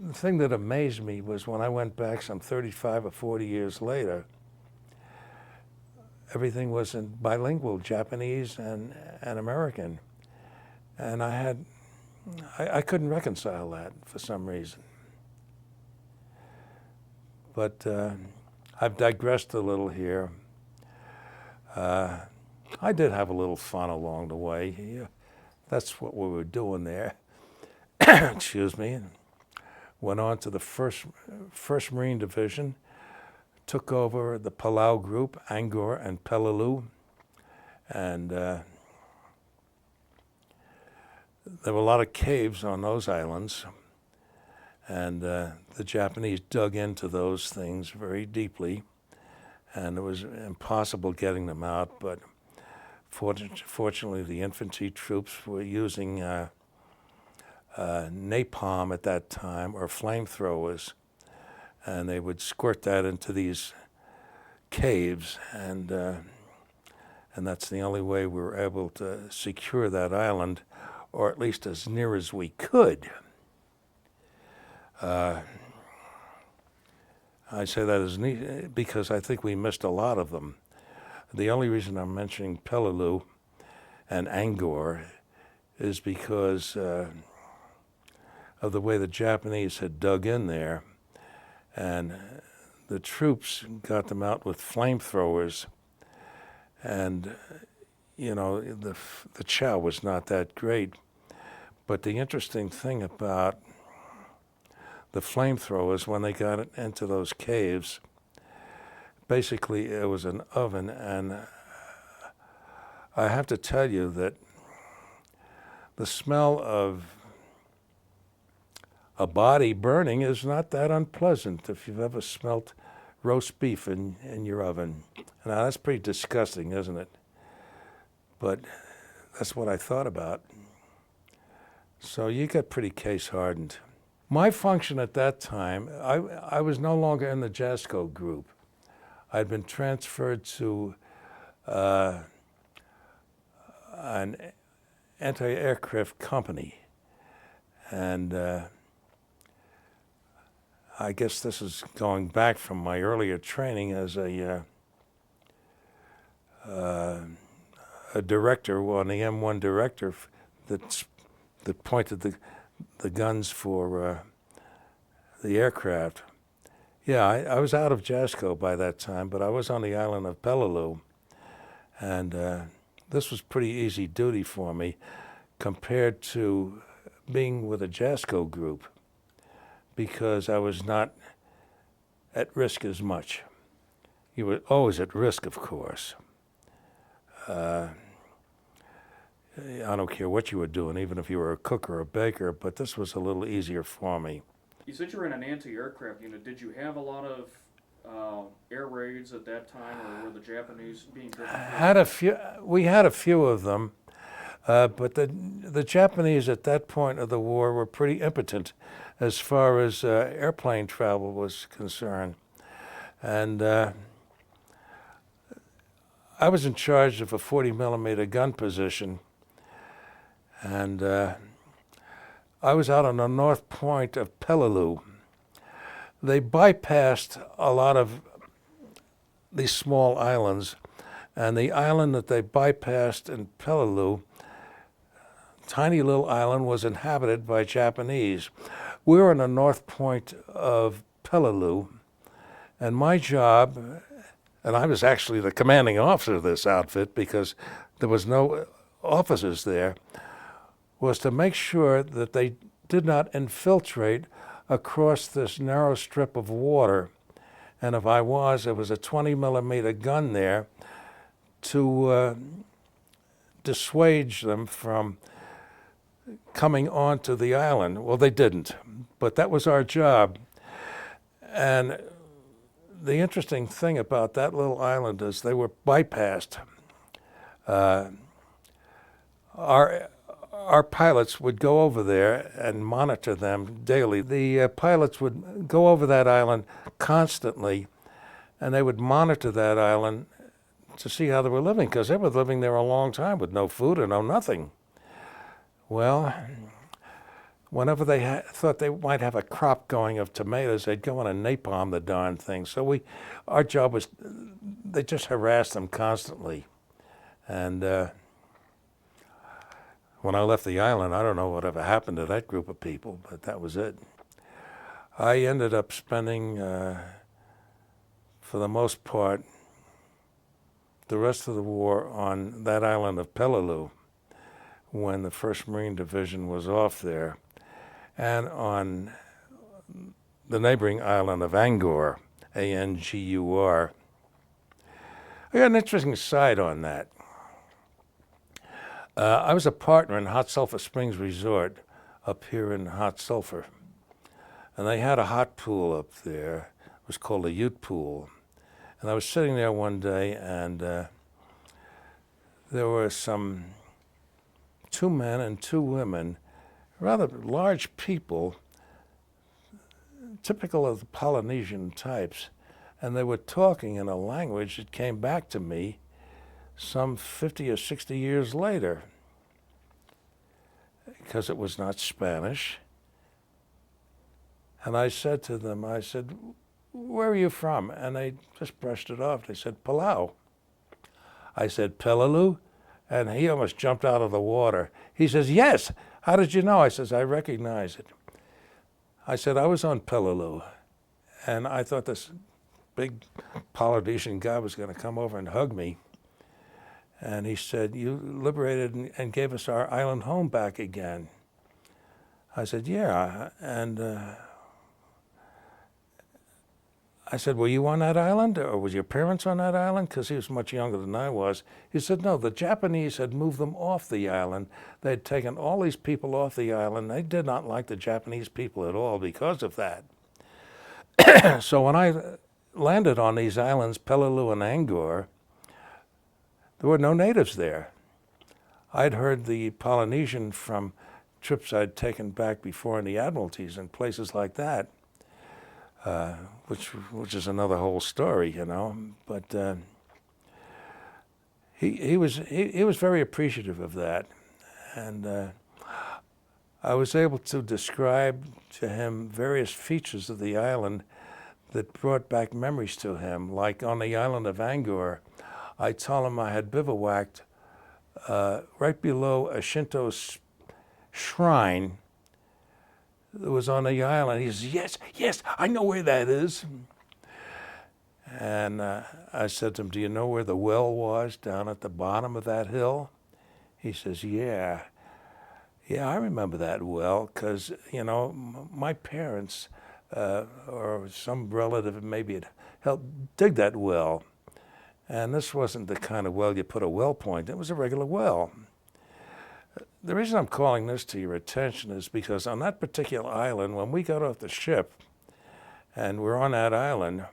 The thing that amazed me was when I went back some 35 or 40 years later, everything was in bilingual, Japanese and American. And I couldn't reconcile that for some reason. But I've digressed a little here. I did have a little fun along the way. Yeah, that's what we were doing there. Excuse me. Went on to the first Marine Division, took over the Palau group, Angkor and Peleliu, and there were a lot of caves on those islands, and the Japanese dug into those things very deeply, and it was impossible getting them out, but fortunately the infantry troops were using napalm at that time, or flamethrowers, and they would squirt that into these caves, and that's the only way we were able to secure that island, or at least as near as we could. I say that as neat because I think we missed a lot of them. The only reason I'm mentioning Peleliu and Angkor is because of the way the Japanese had dug in there, and the troops got them out with flamethrowers, and you know, the chow was not that great. But the interesting thing about the flamethrowers, when they got it into those caves, basically it was an oven, and I have to tell you that the smell of a body burning is not that unpleasant if you've ever smelt roast beef in your oven. Now that's pretty disgusting, isn't it? But that's what I thought about. So you get pretty case hardened. My function at that time, I was no longer in the JASCO group. I'd been transferred to an anti-aircraft company, and I guess this is going back from my earlier training as a director, well, the M1 director that pointed the guns for the aircraft. Yeah, I was out of JASCO by that time, but I was on the island of Peleliu, and this was pretty easy duty for me compared to being with a JASCO group, because I was not at risk as much. You were always at risk, of course. I don't care what you were doing, even if you were a cook or a baker, but this was a little easier for me. You said you were in an anti-aircraft unit. Did you have a lot of air raids at that time, or were the Japanese being driven? We had a few of them, but the Japanese at that point of the war were pretty impotent as far as airplane travel was concerned. And I was in charge of a 40 millimeter gun position, and I was out on the north point of Peleliu. They bypassed a lot of these small islands, and the island that they bypassed in Peleliu, tiny little island, was inhabited by Japanese. We were on the north point of Peleliu, and my job, and I was actually the commanding officer of this outfit because there was no officers there, was to make sure that they did not infiltrate across this narrow strip of water. And if I was, there was a 20 millimeter gun there to dissuade them from coming onto the island. Well, they didn't, but that was our job. And the interesting thing about that little island is they were bypassed. Our pilots would go over there and monitor them daily. The pilots would go over that island constantly, and they would monitor that island to see how they were living, because they were living there a long time with no food and no nothing. Well, whenever they thought they might have a crop going of tomatoes, they'd go in and napalm the darn thing. So our job was, they just harassed them constantly. And when I left the island, I don't know whatever happened to that group of people, but that was it. I ended up spending, for the most part, the rest of the war on that island of Peleliu when the 1st Marine Division was off there, and on the neighboring island of Angor, A-N-G-U-R. I got an interesting side on that. I was a partner in Hot Sulphur Springs Resort up here in Hot Sulphur, and they had a hot pool up there. It was called a Ute Pool. And I was sitting there one day, and there were 2 men and 2 women, rather large people, typical of the Polynesian types, and they were talking in a language that came back to me some 50 or 60 years later, because it was not Spanish. And I said to them, I said, "Where are you from?" And they just brushed it off. They said, "Palau." I said, "Peleliu?" And he almost jumped out of the water. He says, "Yes. How did you know?" I says, "I recognize it." I said, "I was on Peleliu." And I thought this big Polynesian guy was going to come over and hug me. And he said, "You liberated and gave us our island home back again." I said, "Yeah." And I said, "Were you on that island, or was your parents on that island?" Because he was much younger than I was. He said, "No, the Japanese had moved them off the island. They had taken all these people off the island. They did not like the Japanese people at all because of that." So when I landed on these islands, Peleliu and Angor, there were no natives there. I'd heard the Polynesian from trips I'd taken back before in the Admiralties and places like that. Which is another whole story, you know. But he was very appreciative of that, and I was able to describe to him various features of the island that brought back memories to him. Like on the island of Angor, I told him I had bivouacked right below a Shinto shrine that was on the island. He says, yes, I know where that is. And I said to him, "Do you know where the well was down at the bottom of that hill?" He says, Yeah, I remember that well, because, you know, my parents or some relative maybe had helped dig that well. And this wasn't the kind of well you put a well point. It was a regular well. The reason I'm calling this to your attention is because on that particular island, when we got off the ship and we're on that island,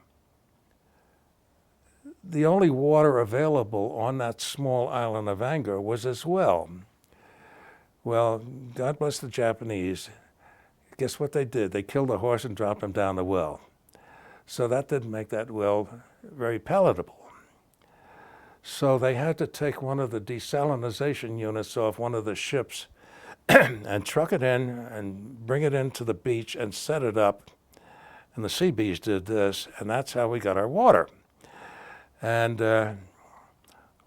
the only water available on that small island of Angor was this well. Well, God bless the Japanese. Guess what they did? They killed a horse and dropped him down the well. So that didn't make that well very palatable. So they had to take one of the desalinization units off one of the ships and truck it in and bring it into the beach and set it up. And the sea bees did this, and that's how we got our water. And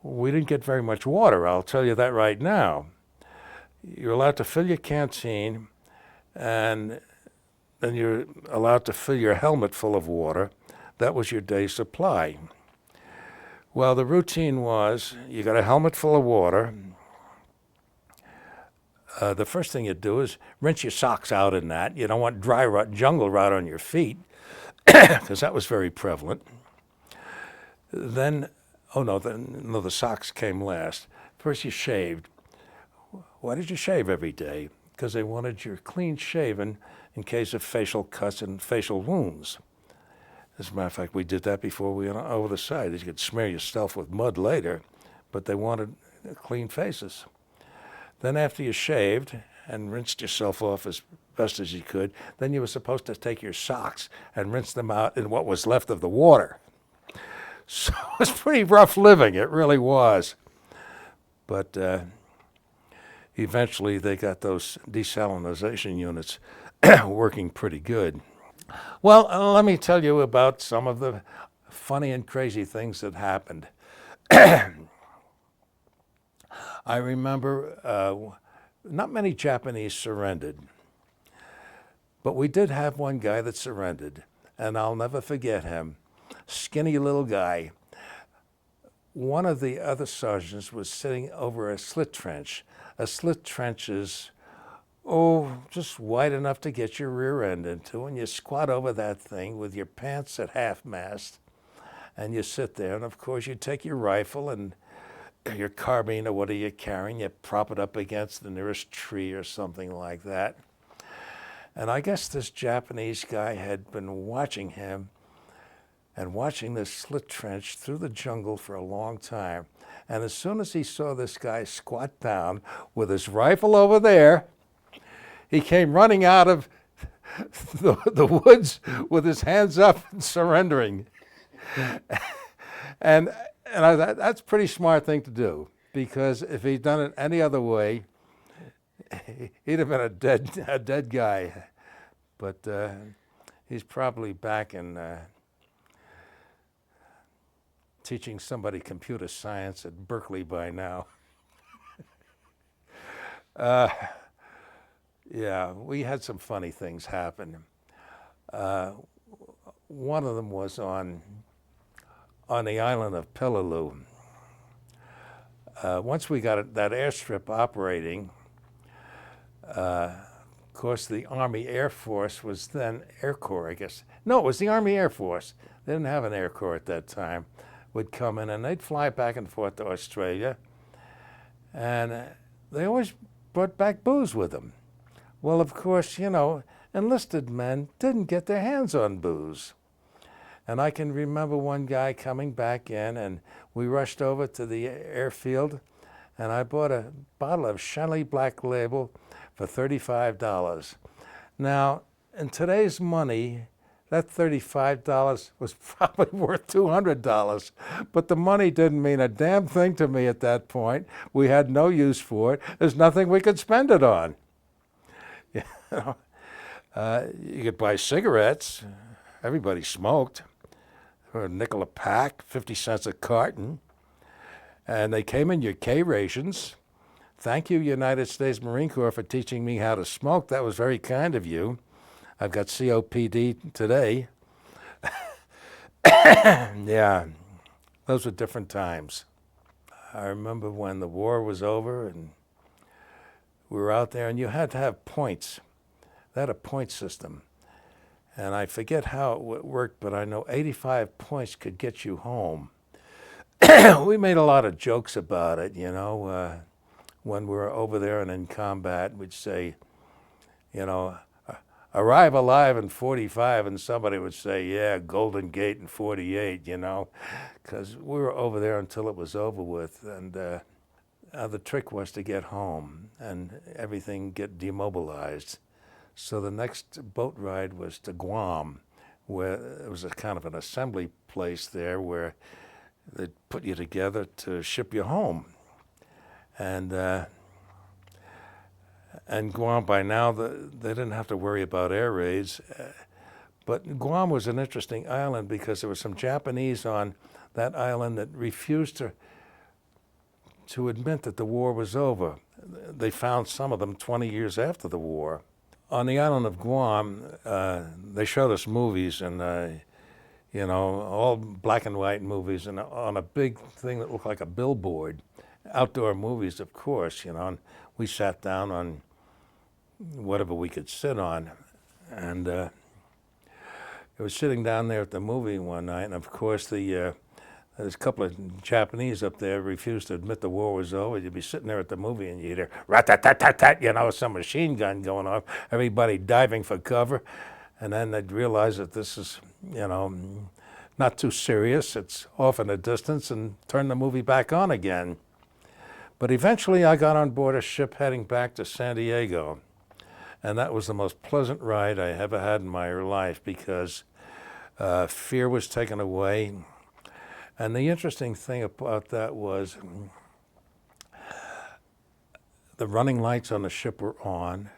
we didn't get very much water, I'll tell you that right now. You're allowed to fill your canteen, and then you're allowed to fill your helmet full of water. That was your day's supply. Well, the routine was, you got a helmet full of water. The first thing you do is rinse your socks out in that. You don't want dry rot, jungle rot on your feet, because that was very prevalent. Then, the socks came last. First you shaved. Why did you shave every day? Because they wanted you clean shaven in case of facial cuts and facial wounds. As a matter of fact, we did that before we went over the side. You could smear yourself with mud later, but they wanted clean faces. Then after you shaved and rinsed yourself off as best as you could, then you were supposed to take your socks and rinse them out in what was left of the water. So it was pretty rough living. It really was. But eventually they got those desalinization units working pretty good. Well, let me tell you about some of the funny and crazy things that happened. I remember not many Japanese surrendered, but we did have one guy that surrendered, and I'll never forget him. Skinny little guy. One of the other sergeants was sitting over a slit trench. A slit trench is, just wide enough to get your rear end into, and you squat over that thing with your pants at half-mast, and you sit there, and of course you take your rifle and your carbine, or what are you carrying, you prop it up against the nearest tree or something like that. And I guess this Japanese guy had been watching him and watching this slit trench through the jungle for a long time. And as soon as he saw this guy squat down with his rifle over there, he came running out of the woods with his hands up and surrendering. And I thought, that's a pretty smart thing to do, because if he'd done it any other way, he'd have been a dead guy. But he's probably back in teaching somebody computer science at Berkeley by now. Yeah, we had some funny things happen. One of them was on the island of Peleliu. Once we got that airstrip operating, of course, the Army Air Force was then Air Corps, I guess. No, it was the Army Air Force. They didn't have an Air Corps at that time. Would come in, and they'd fly back and forth to Australia. And they always brought back booze with them. Well, of course, enlisted men didn't get their hands on booze. And I can remember one guy coming back in, and we rushed over to the airfield, and I bought a bottle of Shenley Black Label for $35. Now, in today's money, that $35 was probably worth $200, but the money didn't mean a damn thing to me at that point. We had no use for it. There's nothing we could spend it on. You could buy cigarettes. Everybody smoked. For a nickel a pack, 50 cents a carton. And they came in your K rations. Thank you, United States Marine Corps, for teaching me how to smoke. That was very kind of you. I've got COPD today. Yeah, those were different times. I remember when the war was over and we were out there, and you had to have points. They had a point system. And I forget how it worked, but I know 85 points could get you home. We made a lot of jokes about it, when we were over there and in combat. We'd say, arrive alive in 45, and somebody would say, yeah, Golden Gate in 48, because we were over there until it was over with. And the trick was to get home and everything get demobilized. So the next boat ride was to Guam, where it was a kind of an assembly place there where they'd put you together to ship you home. And Guam, by now, they didn't have to worry about air raids. But Guam was an interesting island because there were some Japanese on that island that refused to admit that the war was over. They found some of them 20 years after the war. On the island of Guam, they showed us movies, and all black and white movies, and on a big thing that looked like a billboard. Outdoor movies, of course, and we sat down on whatever we could sit on. And I was sitting down there at the movie one night, and of course there's a couple of Japanese up there refused to admit the war was over. You'd be sitting there at the movie and you'd hear rat-tat-tat-tat, some machine gun going off, everybody diving for cover. And then they'd realize that this is, not too serious. It's off in the distance, and turn the movie back on again. But eventually I got on board a ship heading back to San Diego. And that was the most pleasant ride I ever had in my life, because fear was taken away. And the interesting thing about that was the running lights on the ship were on,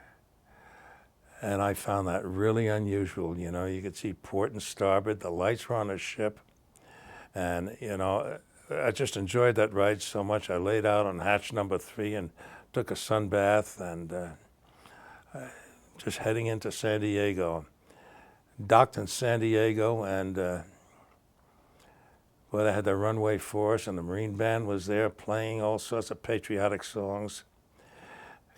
and I found that really unusual. You know, you could see port and starboard, the lights were on the ship, and, you know, I just enjoyed that ride so much. I laid out on hatch number 3 and took a sun bath, and just heading into San Diego. Docked in San Diego, and well, they had the runway for us, and the Marine Band was there playing all sorts of patriotic songs.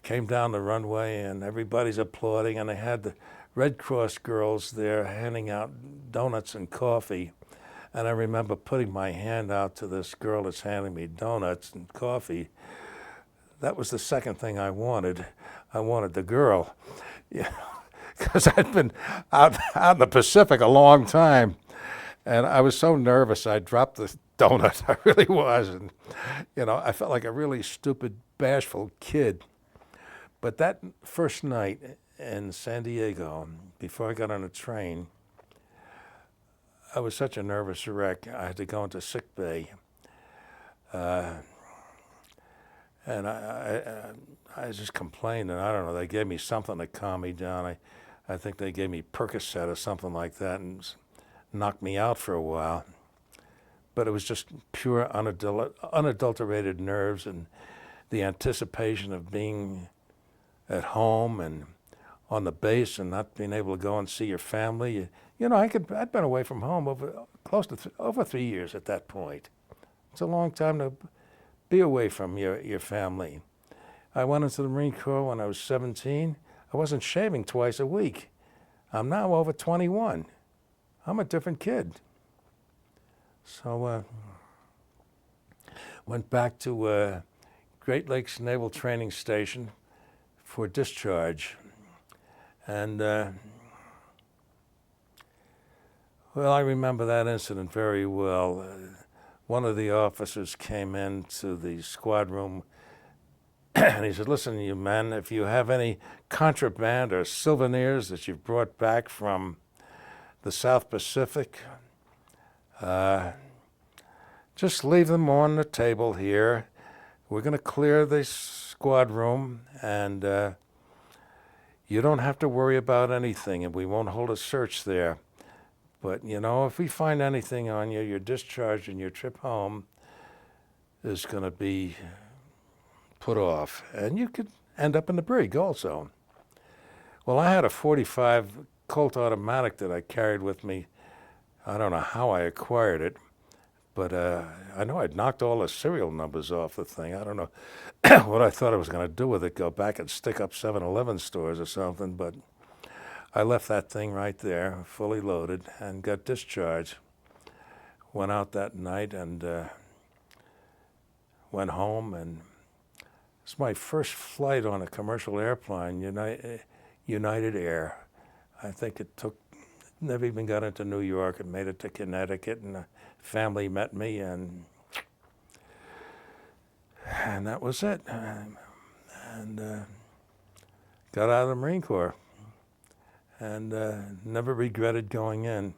Came down the runway, and everybody's applauding, and they had the Red Cross girls there handing out donuts and coffee. And I remember putting my hand out to this girl that's handing me donuts and coffee. That was the second thing I wanted. I wanted the girl, because I'd been out in the Pacific a long time. And I was so nervous, I dropped the donut. I really was. And, you know, I felt like a really stupid, bashful kid. But that first night in San Diego, before I got on a train, I was such a nervous wreck. I had to go into sick bay. And I just complained, and I don't know, they gave me something to calm me down. I think they gave me Percocet or something like that, and knocked me out for a while. But it was just pure unadulterated nerves and the anticipation of being at home and on the base and not being able to go and see your family. You know, I'd been away from home close to over 3 years at that point. It's a long time to be away from your family. I went into the Marine Corps when I was 17. I wasn't shaving twice a week. I'm now over 21. I'm a different kid. So went back to Great Lakes Naval Training Station for discharge. And well, I remember that incident very well. One of the officers came into the squad room and he said, "Listen, you men, if you have any contraband or souvenirs that you've brought back from the South Pacific, just leave them on the table here. We're going to clear the squad room, and you don't have to worry about anything, and we won't hold a search there. But, you know, if we find anything on you, your discharge and your trip home is going to be put off, and you could end up in the brig also." Well, I had a .45 Colt automatic that I carried with me. I don't know how I acquired it, but I know I'd knocked all the serial numbers off the thing. I don't know what I thought I was going to do with it, go back and stick up 7-Eleven stores or something, but I left that thing right there, fully loaded, and got discharged. Went out that night and went home, and it's my first flight on a commercial airplane, United Air. I think it never even got into New York. It made it to Connecticut, and the family met me, and that was it. And got out of the Marine Corps, and never regretted going in.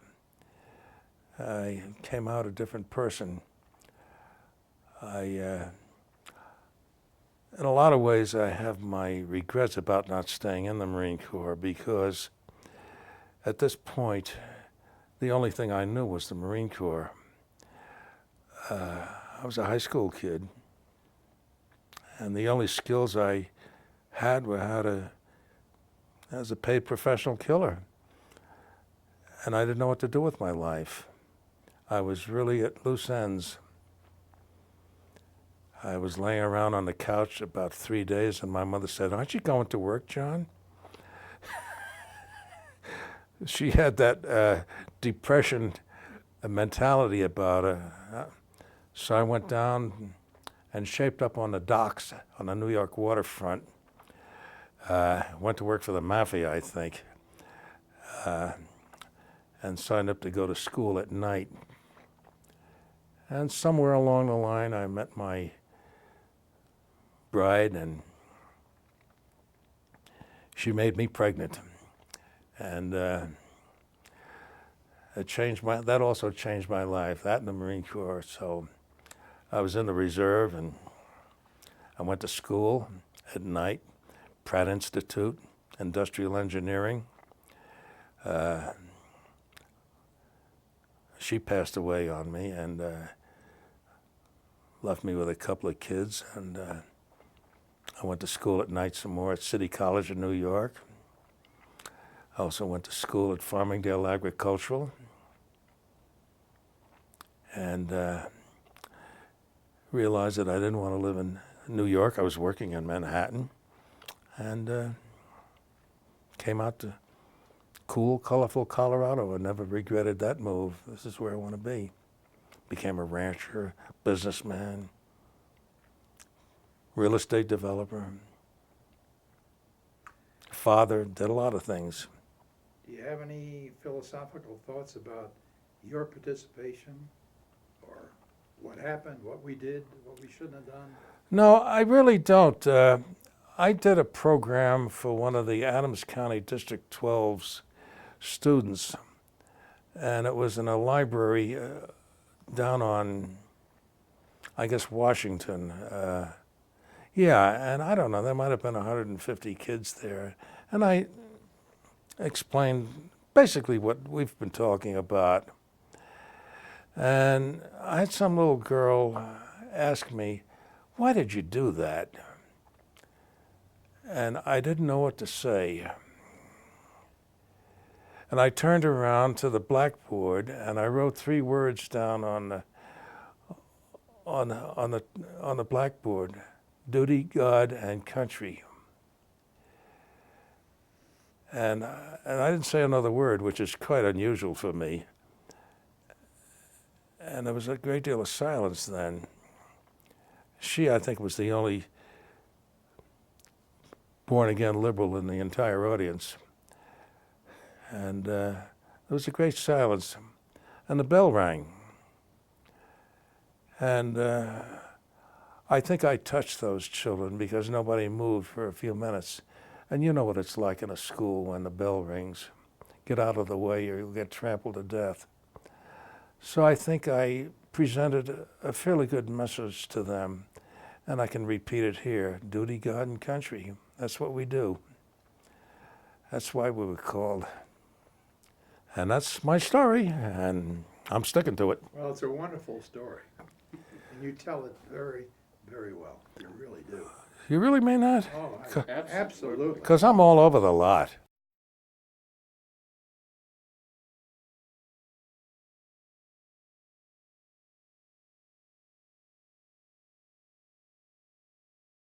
I came out a different person. In a lot of ways, I have my regrets about not staying in the Marine Corps, because at this point, the only thing I knew was the Marine Corps. I was a high school kid, and the only skills I had were as a paid professional killer. And I didn't know what to do with my life. I was really at loose ends. I was laying around on the couch about 3 days, and my mother said, "Aren't you going to work, John?" She had that depression mentality about her. So I went down and shaped up on the docks on the New York waterfront. Went to work for the mafia, I think, and signed up to go to school at night. And somewhere along the line, I met my bride, and she made me pregnant. And that also changed my life, that and the Marine Corps. So I was in the reserve, and I went to school at night, Pratt Institute, industrial engineering. She passed away on me and left me with a couple of kids, and I went to school at night some more at City College in New York. I also went to school at Farmingdale Agricultural, and realized that I didn't want to live in New York. I was working in Manhattan, and came out to cool, colorful Colorado and never regretted that move. This is where I want to be. Became a rancher, businessman, real estate developer, father, did a lot of things. Do you have any philosophical thoughts about your participation, or what happened, what we did, what we shouldn't have done? No, I really don't. I did a program for one of the Adams County District 12's students, and it was in a library down on, I guess, Washington. Yeah, and I don't know, there might have been 150 kids there. And I explained basically what we've been talking about. And I had some little girl ask me, "Why did you do that?" And I didn't know what to say. And I turned around to the blackboard and I wrote 3 words down on the blackboard: duty, God, and country. And I didn't say another word, which is quite unusual for me. And there was a great deal of silence then. She, I think, was the only born-again liberal in the entire audience. And there was a great silence. And the bell rang. And I think I touched those children because nobody moved for a few minutes. And you know what it's like in a school when the bell rings. Get out of the way or you'll get trampled to death. So I think I presented a fairly good message to them, and I can repeat it here: duty, God, and country. That's what we do. That's why we were called. And that's my story, and I'm sticking to it. Well, it's a wonderful story, and you tell it very, very well. You really do. You really mean that? Oh, Absolutely. absolutely. Because I'm all over the lot.